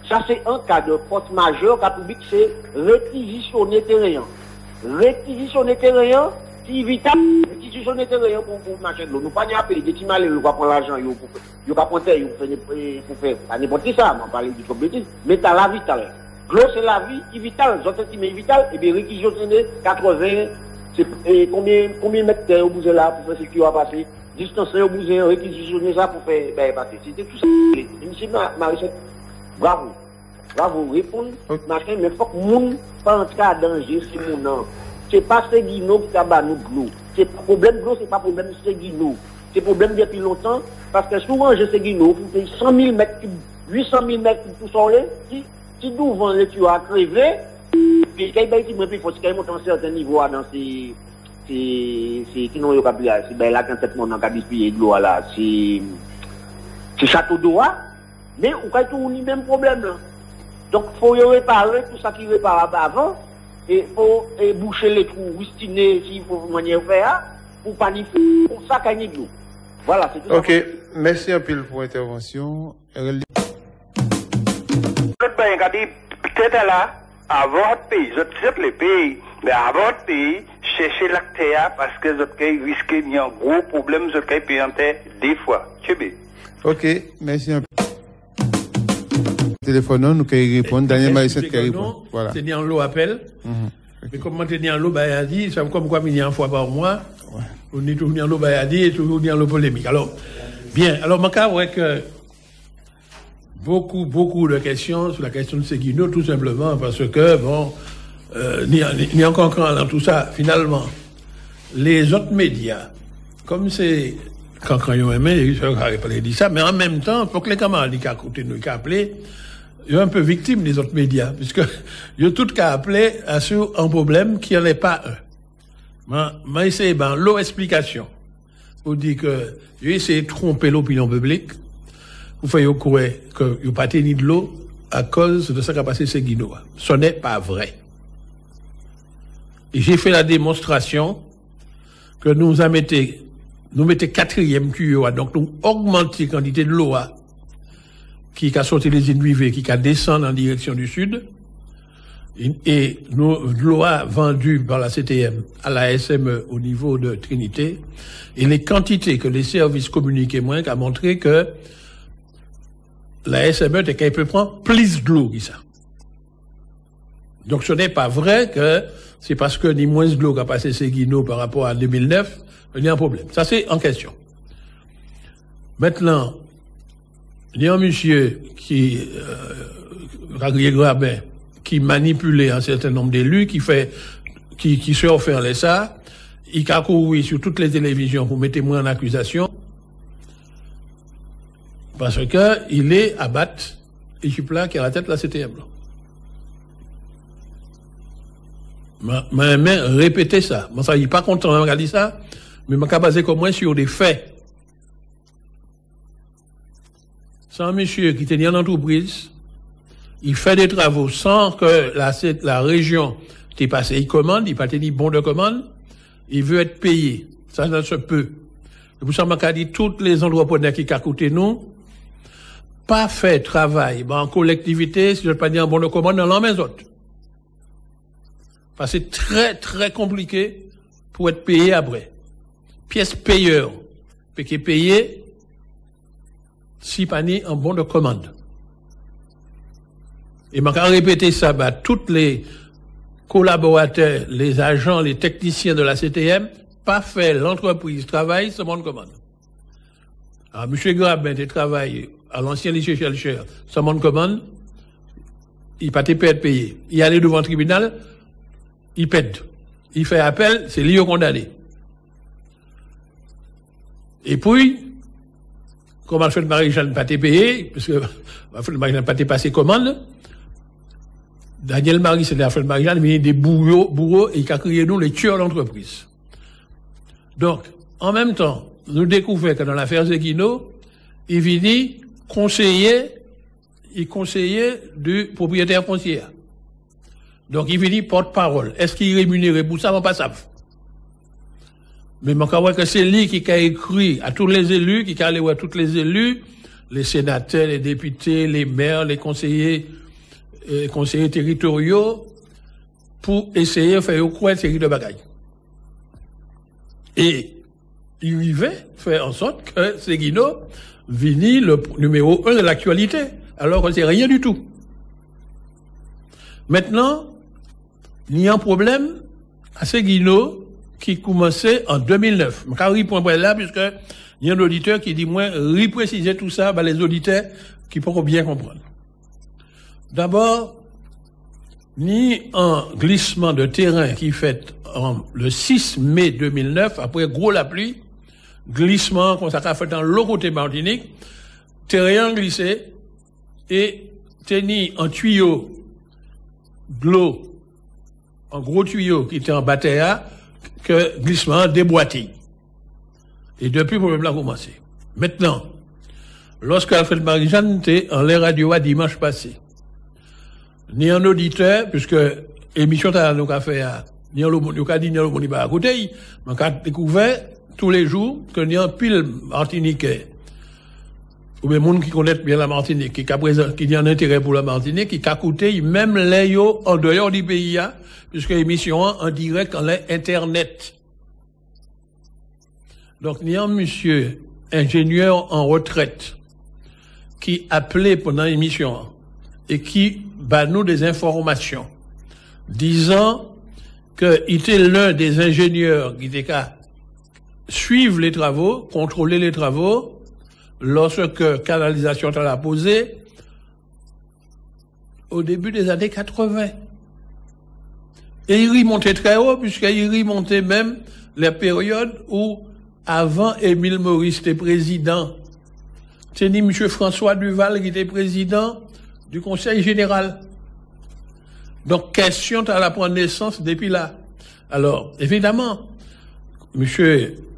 Ça, c'est un cas de force majeure, cas public, c'est réquisitionner terrain. Réquisitionner terrain, c'est vital, réquisitionner terrain pour marcher de l'eau. Nous pas n'y appeler, des petits malins, nous pas prendre l'argent, nous pas prendre terre, pour faire, pas n'importe ça, on parle du bêtise, mais t'as la vie, l'eau, c'est la vie, qui vitale, j'entends qui est vital, et bien réquisitionner 80, c'est combien mètres terre au bout de là, pour faire ce qui va passer, distancer au bout de réquisitionner ça pour faire, ben, passer. C'était tout ça. Monsieur Marie-Sainte, bravo, répondre, machin, mais faut que le monde pas entrer à danger, si mon nom. c'est pas Seguino qui a battu nous. C'est pas problème de l'eau, c'est pas problème Seguino. C'est problème depuis longtemps, parce que souvent, je Seguino, vous payez 100 000 mètres cubes, 800 000 mètres cubes tout soleil, si devant le tuyau a crevé, puis quand il faut qu'il monte à un certain niveau dans ces qui n'ont pas pu c'est ben là quand mon en cabine de l'eau là c'est château d'eau mais on a tout le même problème là. Donc faut réparer tout ça qui réparable avant et faut boucher les trous rustiner s'il faut manière faire pour planifier pour ça gagner de l'eau. Voilà, c'est tout. OK, merci un peu pour l'intervention. Le bain a dit peut-être là avant votre pays, je sais les pays, mais avant votre pays, chercher l'acteur parce que vous risquez de un gros problème, vous avez payé en terre des fois. OK, merci un peu. Téléphone, nous pouvons répondre. Daniel Marie-Saint qui répond. Voilà. C'est en l'eau appel. Mais comme tu en l'eau, bah, il a dit, c'est comme quoi il y a une fois par mois. On est toujours en l'eau, bah, il a dit, et toujours en l'eau polémique. Alors, bien. Alors, mon cas, ouais, que beaucoup de questions sur la question de Seguino, tout simplement parce que, bon, ni encore dans tout ça, finalement, les autres médias, comme c'est, quand ils ont aimé, ils n'auraient pas dit ça, mais en même temps, pour que les camarades qui écoutent nous, qui appellent, ils sont un peu victimes des autres médias, puisque ils ont tout qu'à appeler sur un problème qui n'en est pas un. Mais essayé, l'eau explication. Pour dire que, j'ai essayé de tromper l'opinion publique, vous faites croire que vous n'avez pas tenu de l'eau à cause de ce qui a passé Seguino. Ce n'est pas vrai. Et j'ai fait la démonstration que nous mettons quatrième tuyau, donc nous augmentons la quantité de l'eau qui a sorti les îles qui a descendu en direction du sud, et l'eau vendue par la CTM à la SME au niveau de Trinité, et les quantités que les services communiquaient moins, qui a montré que la SME est capable de prendre plus de l'eau que ça. Donc ce n'est pas vrai que c'est parce que ni moins de l'eau qu'a passé Seguino par rapport à 2009, il y a un problème. Ça, c'est en question. Maintenant, il y a un monsieur qui, Ragrier Grabin, qui manipulait un certain nombre d'élus, qui surfait les ça, il a couru sur toutes les télévisions pour mettre moi en accusation, parce que il est à battre, équipe là, qui est à la tête de la CTM, là. Mais répétez ça. Bon, ça, il n'est pas content de regarder ça, mais je vais baser comme moi sur des faits. C'est un monsieur qui tenait une entreprise, il fait des travaux sans que la région t'ait passé, il commande, il n'a pas tenu bon de commande, il veut être payé. Ça se peut. C'est pour ça que je dis tous les entrepreneurs qui ont coûté nous, pas fait travail, en collectivité, si je ne veux pas dire un bon de commande, dans la maison. Parce que c'est très, très compliqué pour être payé après. Pièce payeur, qui est payé, si pas ni un bon de commande. Et je vais répéter ça, tous les collaborateurs, les agents, les techniciens de la CTM, pas fait l'entreprise travail sans bon de commande. Alors, M. Grabin, il travaille à l'ancien lycée Chelcher, sans bon de commande, il n'a pas été payé. Il allait devant le tribunal, il pète. Il fait appel, c'est lui condamné. Et puis, comme Alfred Marie-Jean n'a pas été payé, parce que Alfred Marie-Jean n'a pas été passé commande, Daniel Marie, c'est Alfred Marie-Jean, il a des bourreaux et il a crié nous les tueurs d'entreprise. Donc, en même temps, nous découvrons que dans l'affaire Seguino, il vient conseiller du propriétaire foncier. Donc, il vient porte-parole. Est-ce qu'il est rémunéré pour ça? On pas ça. Mais je crois que c'est lui qui a écrit à tous les élus, qui a allé voir tous les élus, les sénateurs, les députés, les maires, les conseillers territoriaux, pour essayer de faire quoi une série de bagailles. Et il va faire en sorte que Seguino vini le numéro 1 de l'actualité, alors que c'est rien du tout. Maintenant, il y a un problème à Seguino qui commençait en 2009. Je vais répondre là, puisque il y a un auditeur qui dit, moi, repréciser tout ça, les auditeurs qui pourront bien comprendre. D'abord, ni un glissement de terrain qui fait le 6 mai 2009, après gros la pluie, glissement, qu'on s'est fait dans l'autre côté Martinique, terrain glissé, et tenu en tuyau de l'eau, en gros tuyau qui était en bataille, que glissement déboîté. Et depuis, le problème a commencé. Maintenant, lorsque Alfred Marie-Jeanne était en l'air radio à dimanche passé, ni un auditeur, puisque l'émission t'a nous a fait ni un l'omoni pas à côté, mais on a découvert tous les jours que ni un pile martiniquais, ou bien monde qui connaît bien la Martinique, qui a un intérêt pour la Martinique, qui a coûté même les en dehors du pays, puisque l'émission en direct en internet. Donc, il y a un monsieur ingénieur en retraite qui appelait pendant l'émission et qui bat nous des informations disant qu'il était l'un des ingénieurs qui était qu'à suivre les travaux, contrôler les travaux, lorsque canalisation l'a posé au début des années 80. Et il remontait très haut, puisqu'il remontait même la période où, avant Émile Maurice était président, c'est ni M. François Duval qui était président du Conseil général. Donc, question à la prendre naissance depuis là. Alors, évidemment, M.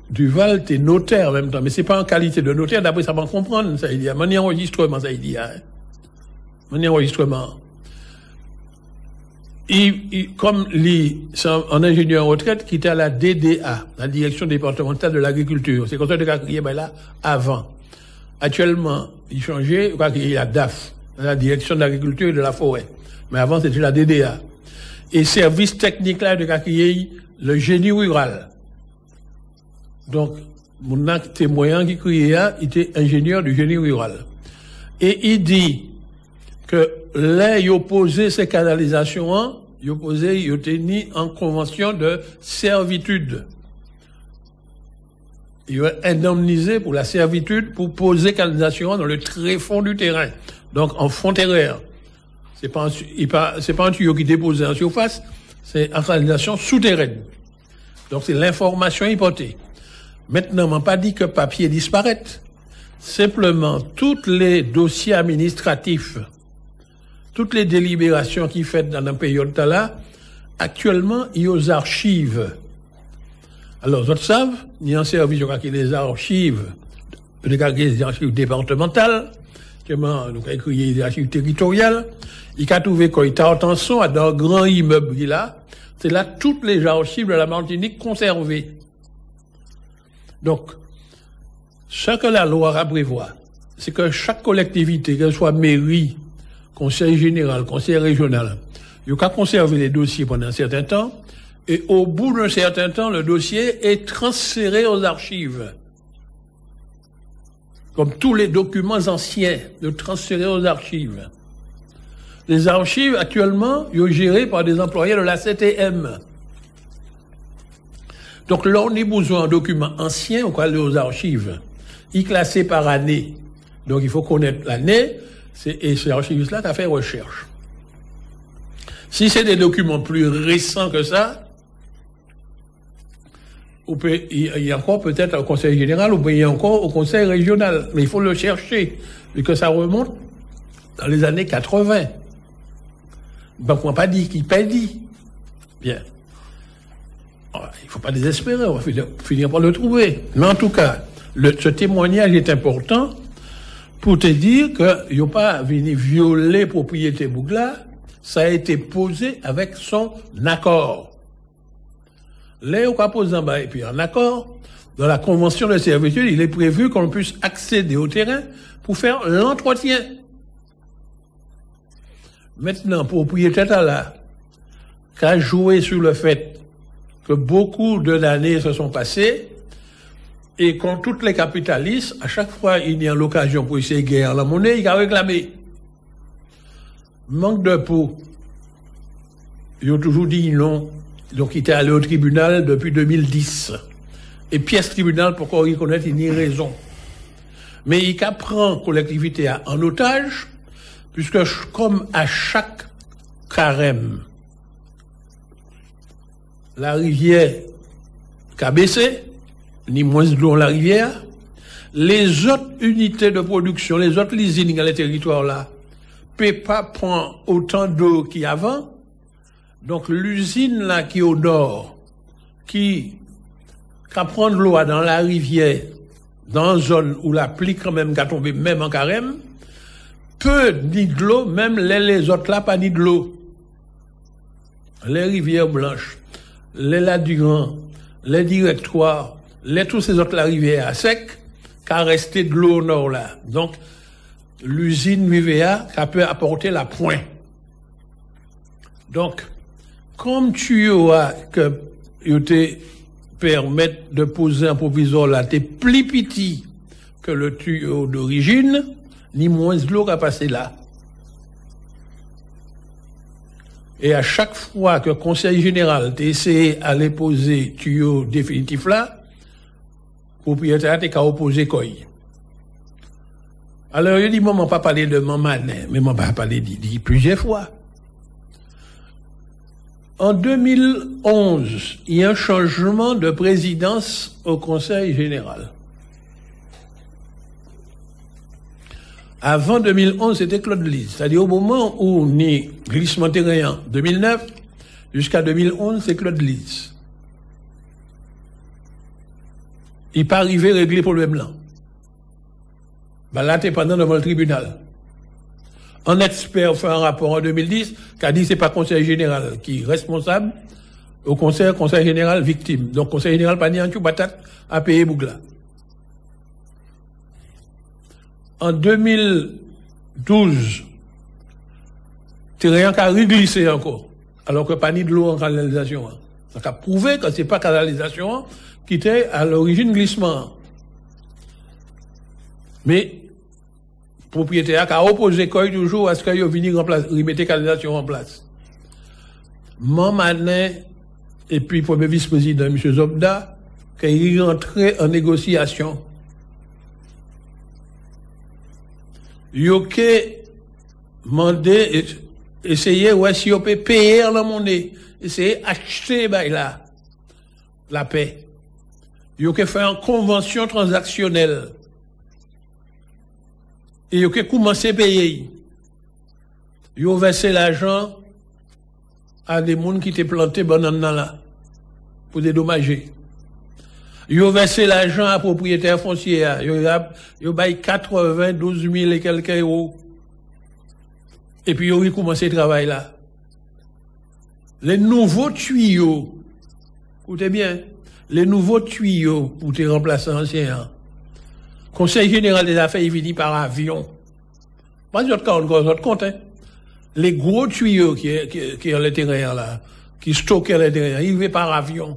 Duval était notaire en même temps, mais c'est pas en qualité de notaire, d'après ça va comprendre, ça il y a manière enregistrement, ça il y a, manière enregistrement. Comme c'est un ingénieur en retraite qui était à la DDA, la Direction départementale de l'agriculture. C'est comme ça qu'il a crié, ben là, avant. Actuellement, il changeait, il y a DAF, la Direction de l'agriculture et de la forêt. Mais avant, c'était la DDA. Et service technique là, de crié, le génie rural. Donc, mon acte témoin qui criait, il était ingénieur du génie rural. Et il dit que là, il opposait ces canalisations, il opposait, il était mis en convention de servitude. Il est indemnisé pour la servitude pour poser canalisation dans le tréfond du terrain. Donc, en fond terraire. C'est pas un tuyau qui dépose en surface, c'est une canalisation souterraine. Donc, c'est l'information hypothèque. Maintenant, on m'a pas dit que papier disparaît. Simplement, tous les dossiers administratifs, toutes les délibérations qui sont faites dans un période là, actuellement, il y a aux archives. Alors, vous savez, il y a un service qui est les archives, les archives départementales, donc écrit les archives territoriales, il a trouvé qu'il y a attention à un grand immeuble qui est là, c'est là toutes les archives de la Martinique conservées. Donc, ce que la loi prévoit, c'est que chaque collectivité, qu'elle soit mairie, conseil général, conseil régional, il y a conserver les dossiers pendant un certain temps, et au bout d'un certain temps, le dossier est transféré aux archives. Comme tous les documents anciens, de transférer aux archives. Les archives, actuellement, ils sont gérées par des employés de la CTM. Donc là, on a besoin d'un document ancien, on va aller aux archives. Il est classé par année. Donc il faut connaître l'année, et c'est l'archiviste-là qui a fait recherche. Si c'est des documents plus récents que ça, il y a encore peut-être au conseil général, ou il y a encore au conseil régional. Mais il faut le chercher, vu que ça remonte dans les années 80. Donc on n'a pas dit qu'il dit. Bien. Alors, il ne faut pas désespérer, on va finir par le trouver. Mais en tout cas, ce témoignage est important pour te dire qu'il n'y a pas venu violer propriété Bougla, ça a été posé avec son accord. Là, on va poser en bas, et puis en accord, dans la convention de servitude, il est prévu qu'on puisse accéder au terrain pour faire l'entretien. Maintenant, propriétaire là, qu'a joué sur le fait que beaucoup d'années se sont passées, et quand toutes les capitalistes, à chaque fois il y a l'occasion pour essayer de guérir la monnaie, il a réclamé. Manque de peau. Ils ont toujours dit non. Donc il était allé au tribunal depuis 2010. Et pièce tribunal pour qu'on reconnaisse, il n'y a raison. Mais il prend collectivité en otage, puisque comme à chaque carême, la rivière qui a baissé, ni moins de l'eau dans la rivière. Les autres unités de production, les autres usines dans les territoires là, ne peuvent pas prendre autant d'eau qu'avant. Donc l'usine là qui est au nord, qui prend de l'eau dans la rivière, dans une zone où la pluie quand même qui a tombé même en carême, peut ni de l'eau, même les autres là pas ni de l'eau. Les rivières blanches, les Ladurand, les directoires, tous ces autres la rivière à sec, qu'a resté de l'eau au nord là. Donc, l'usine UVA qui peut apporter la pointe. Donc, comme tu as que te permettre de poser un proviseur là, t'es plus petit que le tuyau d'origine, ni moins de l'eau qui a passé là. Et à chaque fois que le conseil général t'a essayé d'aller poser tuyau définitif là, propriétaire t'a qu'à opposer quoi. Alors, il dit, moi, je ne pas parler de mon manet, mais je ne pas parler d'y plusieurs fois. En 2011, il y a un changement de présidence au Conseil général. Avant 2011, c'était Claude Lise. C'est-à-dire au moment où on est glissement terrain 2009, jusqu'à 2011, c'est Claude Lise. Il n'est pas arrivé à régler le problème là. Ben là, t'es pendant devant le tribunal. Un expert fait un rapport en 2010 qui a dit que c'est pas le Conseil général qui est responsable, au Conseil général victime. Donc, Conseil général pas ni en tout patate à payer Bougla. En 2012, t'es rien qu'à reglisser encore, alors que pas ni de l'eau en canalisation. Ça a prouvé que c'est pas canalisation qui était à l'origine glissement. Mais, propriétaire a opposé toujours à ce qu'il vienne remettre canalisation en place. Manet et puis premier vice-président, M. Zobda, qui est rentré en négociation. Il a demandé, essayer, ouais, si on peut payer la monnaie, essayer d'acheter, là, la paix. Il a fait une convention transactionnelle. Et il a commencé à payer. Il a versé l'argent à des gens qui étaient plantés bananes là, pour dédommager. Il a versé l'argent à propriétaire foncier. Il a payé 92 000 et quelques euros. Et puis il a commencé le travail là. Les nouveaux tuyaux, écoutez bien, les nouveaux tuyaux pour te remplacer anciens. Conseil général des affaires, il finit par avion. Pas d'autres compte, hein. Les gros tuyaux qui est à l'intérieur là, qui stockent à l'intérieur, ils viennent par avion.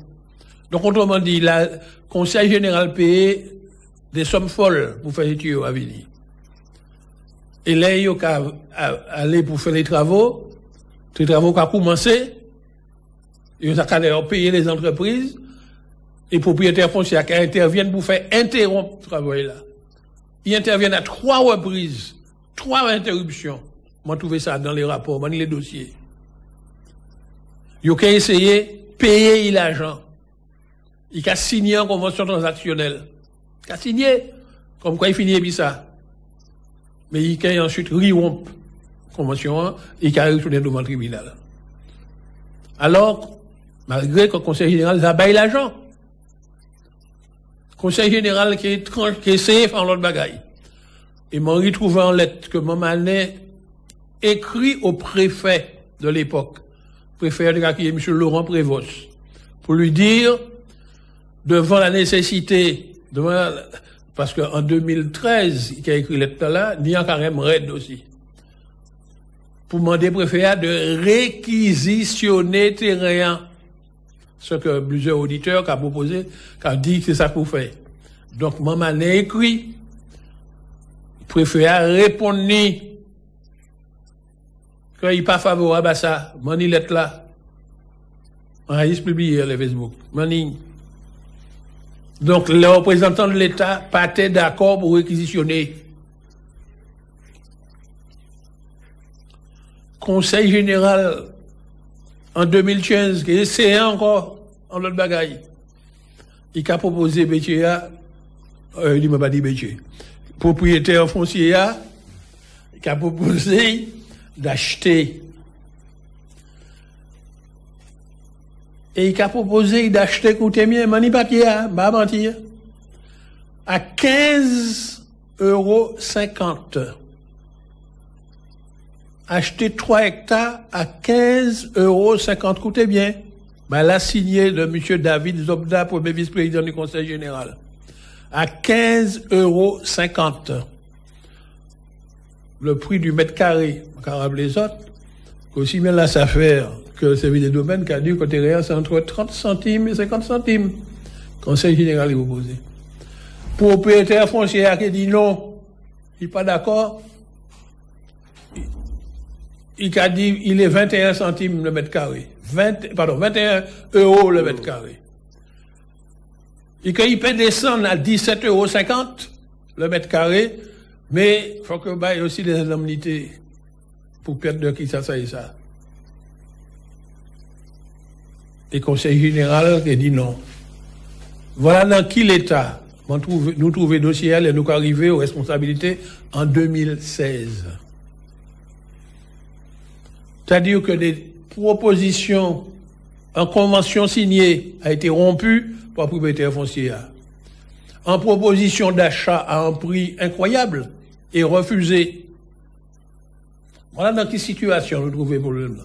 Donc, autrement dit, le Conseil général paye des sommes folles pour faire les tuyaux à venir. Et là, il y a aller pour faire les travaux qui ont commencé, il y a payer les entreprises, et propriétaires fonciers qui interviennent pour faire interrompre le travail là. Ils interviennent à 3 reprises, 3 interruptions. Moi, trouvé ça dans les rapports, dans les dossiers. Ils ont essayé de payer l'argent. Ils ont signé une convention transactionnelle. Ils ont signé, comme quoi il finit bien ça. Mais ils ont ensuite rompre la convention et ils ont retourné devant le tribunal. Alors, malgré que le Conseil général a baillé l'argent, Conseil général qui est essayé de faire l'autre bagaille. Et m'a retrouvé en lettre que Manet écrit au préfet de l'époque, préfet de qui est M. Laurent Prévost, pour lui dire, devant la nécessité, parce qu'en 2013, il a écrit lettre là, il y a quand même raid aussi. Pour demander au préfet de réquisitionner terrain. Ce que plusieurs auditeurs ont proposé, ont dit que c'est ça pour faire. Donc, maman a écrit, préfet a répondu qu'il n'est pas favorable à ça. Mani lettre là. On a juste publié sur Facebook. Mani. Donc, les représentants de l'État pas été d'accord pour réquisitionner. Conseil général, en 2015, qui essaie encore en l'autre bagaille. Il a proposé Béchia, il m'a pas dit Béchia. Propriétaire foncier, il a proposé d'acheter. Et il a proposé d'acheter, écoutez bien, mani papier, pas mentir, à 15,50 €. Acheter 3 hectares à 15,50 €. Écoutez bien. Ben, la signée de M. David Zobda, premier vice-président du Conseil général. À 15,50 €. Le prix du mètre carré, car les autres, aussi bien la SAFER que le service des domaines qui a dit côté réel, c'est entre 30 centimes et 50 centimes. Conseil général est proposé. Propriétaire foncier qui dit non, il n'est pas d'accord. Il a dit, il est 21 centimes le mètre carré. 21 € le mètre carré. Et qu'il peut descendre à 17,50 € le mètre carré, mais il faut que il y ait aussi des indemnités pour perdre de qui ça et ça. Et le Conseil général qui dit non. Voilà dans quel état nous trouvons dossier et nous arrivons aux responsabilités en 2016. C'est-à-dire que des propositions en convention signée a été rompue par le propriétaire foncier. En proposition d'achat à un prix incroyable et refusée. Voilà dans quelle situation nous trouvons le problème là.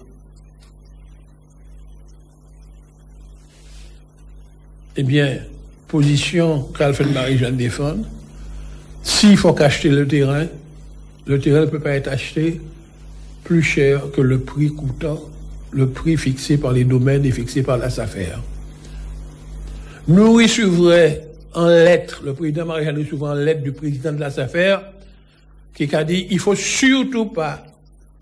Eh bien, position qu'Alfred Marie-Jeanne défend, s'il faut qu'acheter le terrain ne peut pas être acheté plus cher que le prix coûtant, le prix fixé par les domaines et fixé par la SAFER. Nous recevrons en lettre, le président Marie-Jeanne recevra en lettre du président de la SAFER, qui a dit, il faut surtout pas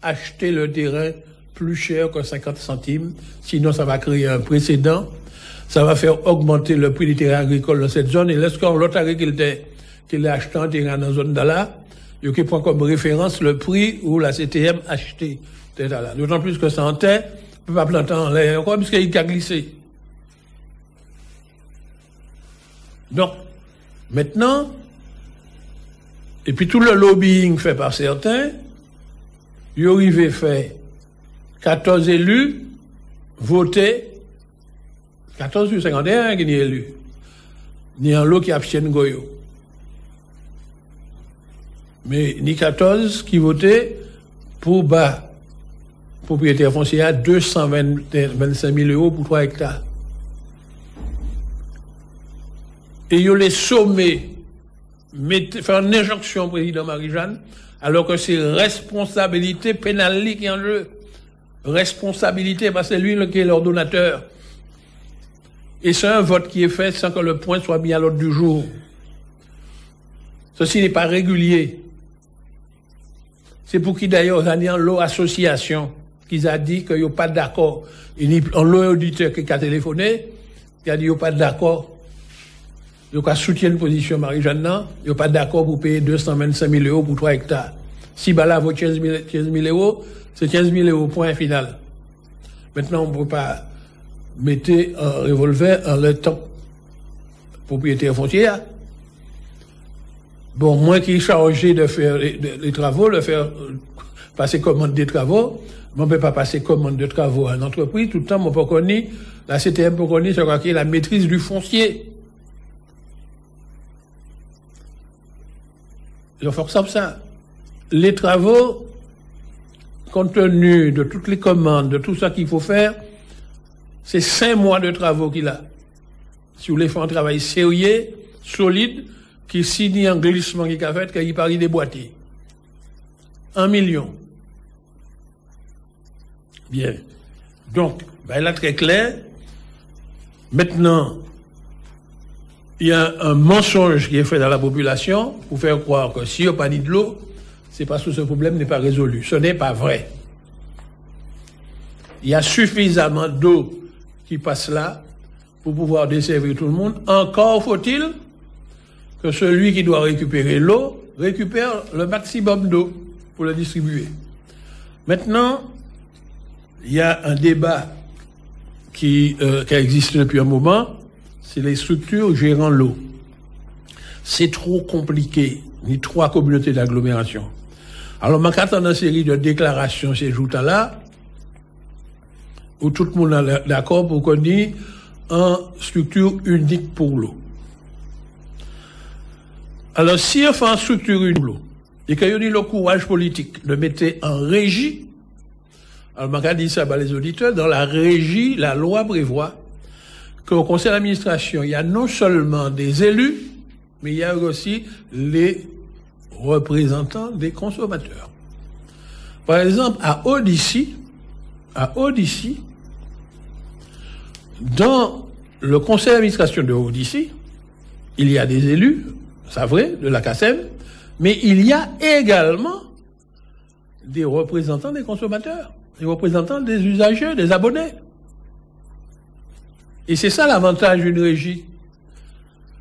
acheter le terrain plus cher que 50 centimes, sinon ça va créer un précédent, ça va faire augmenter le prix des terrains agricoles dans cette zone, et lorsqu'on l'autre agriculteur qui l'a acheté un terrain dans la zone d'Ala, il qui prend comme référence le prix où la CTM a acheté. D'autant plus que ça en terre, ne peut pas planter en l'air encore, puisqu'il a glissé. Donc, maintenant, et puis tout le lobbying fait par certains, il arrive fait 14 élus voter, 14 sur 51 qui n'est élu, ni un lot qui abstiennent Goyo. Mais ni 14 qui votaient pour bas propriétaire foncier à 225 000 € pour 3 hectares. Et ils ont les sommés, faire une injonction au président Marie-Jeanne, alors que c'est responsabilité pénale qui est en jeu. Responsabilité, parce que c'est lui qui est l'ordonnateur. Et c'est un vote qui est fait sans que le point soit mis à l'ordre du jour. Ceci n'est pas régulier. C'est pour qui d'ailleurs, dans l'eau association, qu'ils a dit qu'il n'y a pas d'accord. En l'eau auditeur qui a téléphoné, qui a dit qu'il n'y a pas d'accord. Il y a soutien de position Marie-Jeanne, il n'y a pas d'accord pour payer 225 000 € pour 3 hectares. Si là vaut 15 000 €, c'est 15 000 € point final. Maintenant, on ne peut pas mettre un revolver en le temps. Propriétaire foncier. Bon, moi qui est chargé de faire les travaux, de faire passer commande des travaux, on ne peut pas passer commande de travaux à une entreprise, tout le temps, on peut connaître, la CTM peut connaître ce qu'est la maîtrise du foncier. Il faut que ça. Les travaux, compte tenu de toutes les commandes, de tout ça qu'il faut faire, c'est 5 mois de travaux qu'il a. Si vous voulez faire un travail sérieux, solide, qui signe un glissement qui a fait, qu'il parie des boîtiers. 1 million. Bien. Donc, là, très clair. Maintenant, il y a un mensonge qui est fait dans la population pour faire croire que s'il n'y a pas de l'eau, c'est parce que ce problème n'est pas résolu. Ce n'est pas vrai. Il y a suffisamment d'eau qui passe là pour pouvoir desservir tout le monde. Encore faut-il que celui qui doit récupérer l'eau récupère le maximum d'eau pour le distribuer. Maintenant, il y a un débat qui a existé depuis un moment, c'est les structures gérant l'eau. C'est trop compliqué, ni trois communautés d'agglomération. Alors, ma carte une série de déclarations ces jours-là, où tout le monde est d'accord pour qu'on ait une structure unique pour l'eau. Alors, si on fait une structure unique pour l'eau, et qu'il y a le courage politique de mettre en régie, alors, je dit ça à les auditeurs, dans la régie, la loi prévoit qu'au conseil d'administration, il y a non seulement des élus, mais il y a aussi les représentants des consommateurs. Par exemple, à Odyssey, dans le conseil d'administration de Odyssey, il y a des élus, c'est vrai, de la CACEM, mais il y a également des représentants des consommateurs, des représentants des usagers, des abonnés. Et c'est ça l'avantage d'une régie.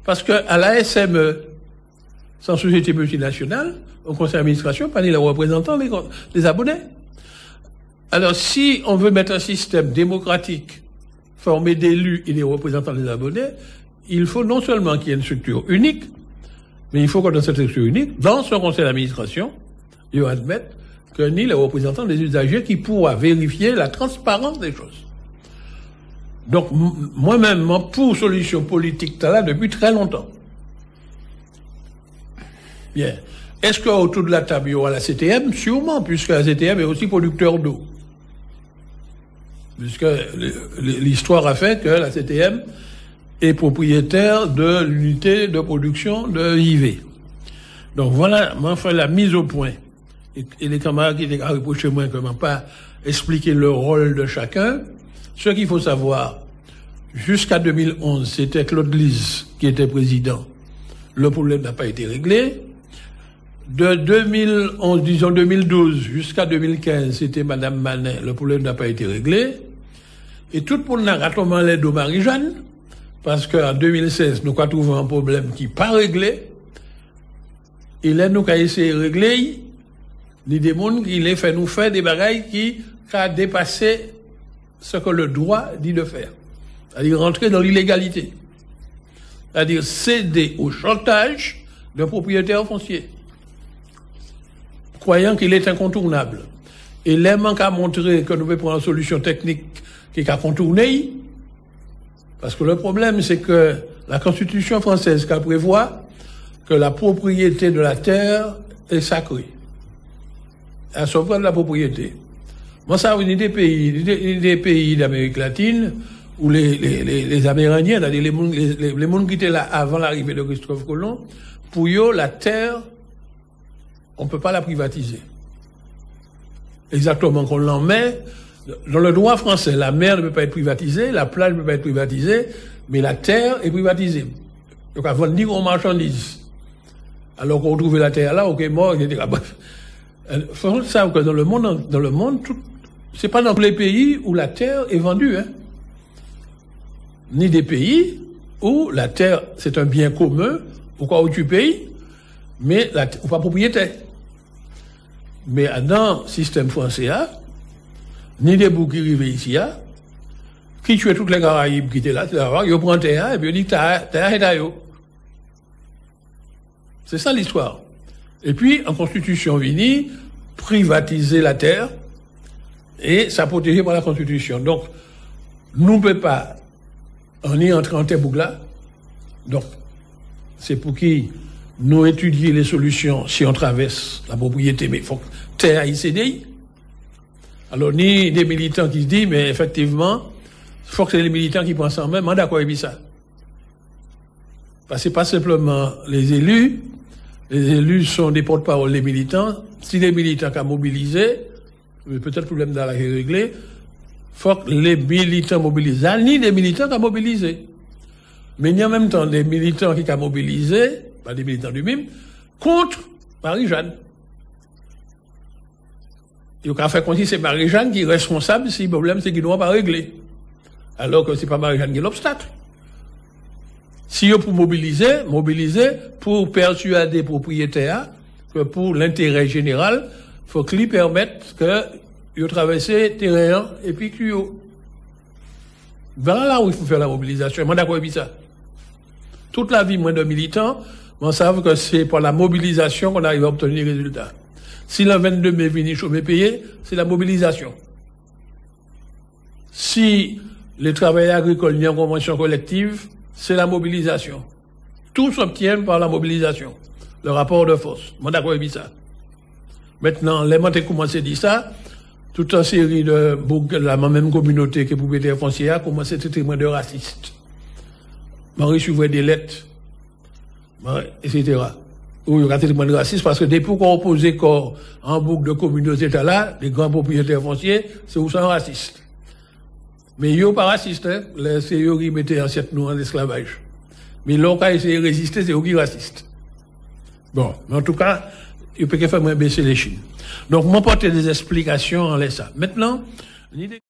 Parce que à la SME, sans société multinationale, au conseil d'administration, pas ni les représentants des abonnés. Alors, si on veut mettre un système démocratique, formé d'élus et des représentants des abonnés, il faut non seulement qu'il y ait une structure unique, mais il faut que dans cette structure unique, dans ce conseil d'administration, il faut admettre que ni les représentants des usagers qui pourra vérifier la transparence des choses. Donc, moi-même, pour solution politique, t'as là depuis très longtemps. Bien. Est-ce qu'autour de la table, il y aura la CTM? Sûrement, puisque la CTM est aussi producteur d'eau. Puisque l'histoire a fait que la CTM est propriétaire de l'unité de production de IV. Donc voilà, moi, fait la mise au point. Et les camarades qui étaient à reprocher moi comment pas expliquer le rôle de chacun. Ce qu'il faut savoir, jusqu'à 2011, c'était Claude Lise qui était président. Le problème n'a pas été réglé. De 2011, disons 2012, jusqu'à 2015, c'était Madame Manet. Le problème n'a pas été réglé. Et tout le monde a ratonné l'aide de Marie-Jeanne, parce qu'en 2016, nous avons trouvé un problème qui n'est pas réglé. Et là, nous avons essayé de régler, ni des mondes qui les fait nous faire des bagailles qui ont dépassé ce que le droit dit de faire. C'est-à-dire rentrer dans l'illégalité. C'est-à-dire céder au chantage d'un propriétaire foncier, croyant qu'il est incontournable. Et les manques à montrer que nous pouvons prendre une solution technique qui est à contourner, parce que le problème, c'est que la Constitution française qui prévoit que la propriété de la terre est sacrée. À sauvegarde de la propriété. Moi, ça, il y a des pays d'Amérique latine où les Amérindiens, c'est-à-dire les gens qui étaient là avant l'arrivée de Christophe Colomb, pour eux, la terre, on ne peut pas la privatiser. Exactement, qu'on l'en met. Dans le droit français, la mer ne peut pas être privatisée, la plage ne peut pas être privatisée, mais la terre est privatisée. Donc, avant de dire aux marchandises, alors qu'on trouve la terre là, ok, mort, etc. Il faut savoir que dans le monde, c'est pas dans tous les pays où la terre est vendue, hein. Ni des pays où la terre, c'est un bien commun, au cas où tu payes, mais ou pas propriétaire. Mais dans le système français, ni des boucs qui arrivent ici, qui tuent toutes les Caraïbes qui étaient là, ils prennent terre, et puis ils disent, terre est à eux. C'est ça l'histoire. Et puis, en Constitution vini, privatiser la terre, et ça protégé par la Constitution. Donc, nous ne pouvons pas, on est entré en terre là. Donc, c'est pour qui nous étudier les solutions si on traverse la propriété, mais il faut que terre aille céder. Alors, ni des militants qui se disent, mais effectivement, il faut que c'est les militants qui pensent en même, d'accord, et puis ça. Parce que c'est pas simplement les élus sont des porte-parole des militants. Si les militants ont mobilisé, peut-être le problème dans la réglé, il faut que les militants mobilisent, ni des militants qui ont mobilisé. Mais il y a en même temps des militants qui ont mobilisé, pas des militants du même, contre Marie-Jeanne. Il y a fait comme si c'est Marie-Jeanne qui est responsable si le problème c'est qu'ils ne doivent pas régler. Alors que c'est pas Marie-Jeanne qui est l'obstacle. Si vous pour mobiliser pour persuader les propriétaires que pour l'intérêt général, il faut qu'ils permettent que ils traversent terrain et puis qu'ils Voilà là où il faut faire la mobilisation. Moi, d'accord avec ça. Toute la vie, moi, de militant, on sait que c'est par la mobilisation qu'on arrive à obtenir des résultats. Si le 22 mai vient chômer payé, c'est la mobilisation. Si les travailleurs agricoles n'y ont convention collective, c'est la mobilisation. Tout s'obtient par la mobilisation. Le rapport de force. Moi, d'accord avec ça. Maintenant, les montées commencé à dire ça, toute une série de la même communauté que propriétaire foncier a commencé à traiter moi de raciste. M'a reçu des lettres, etc. Ou il y a traité de raciste parce que depuis qu'on oppose corps en boucle de communauté là, les grands propriétaires fonciers, c'est où sont racistes. Mais ils sont pas racistes, hein. C'est eux qui mettaient ancêtre nous en esclavage. Mais l'on a essayé de résister, c'est eux qui racistes. Bon, mais en tout cas, il peut faire moins baisser les Chines. Donc, moi, porter des explications en laissant. Maintenant, l'idée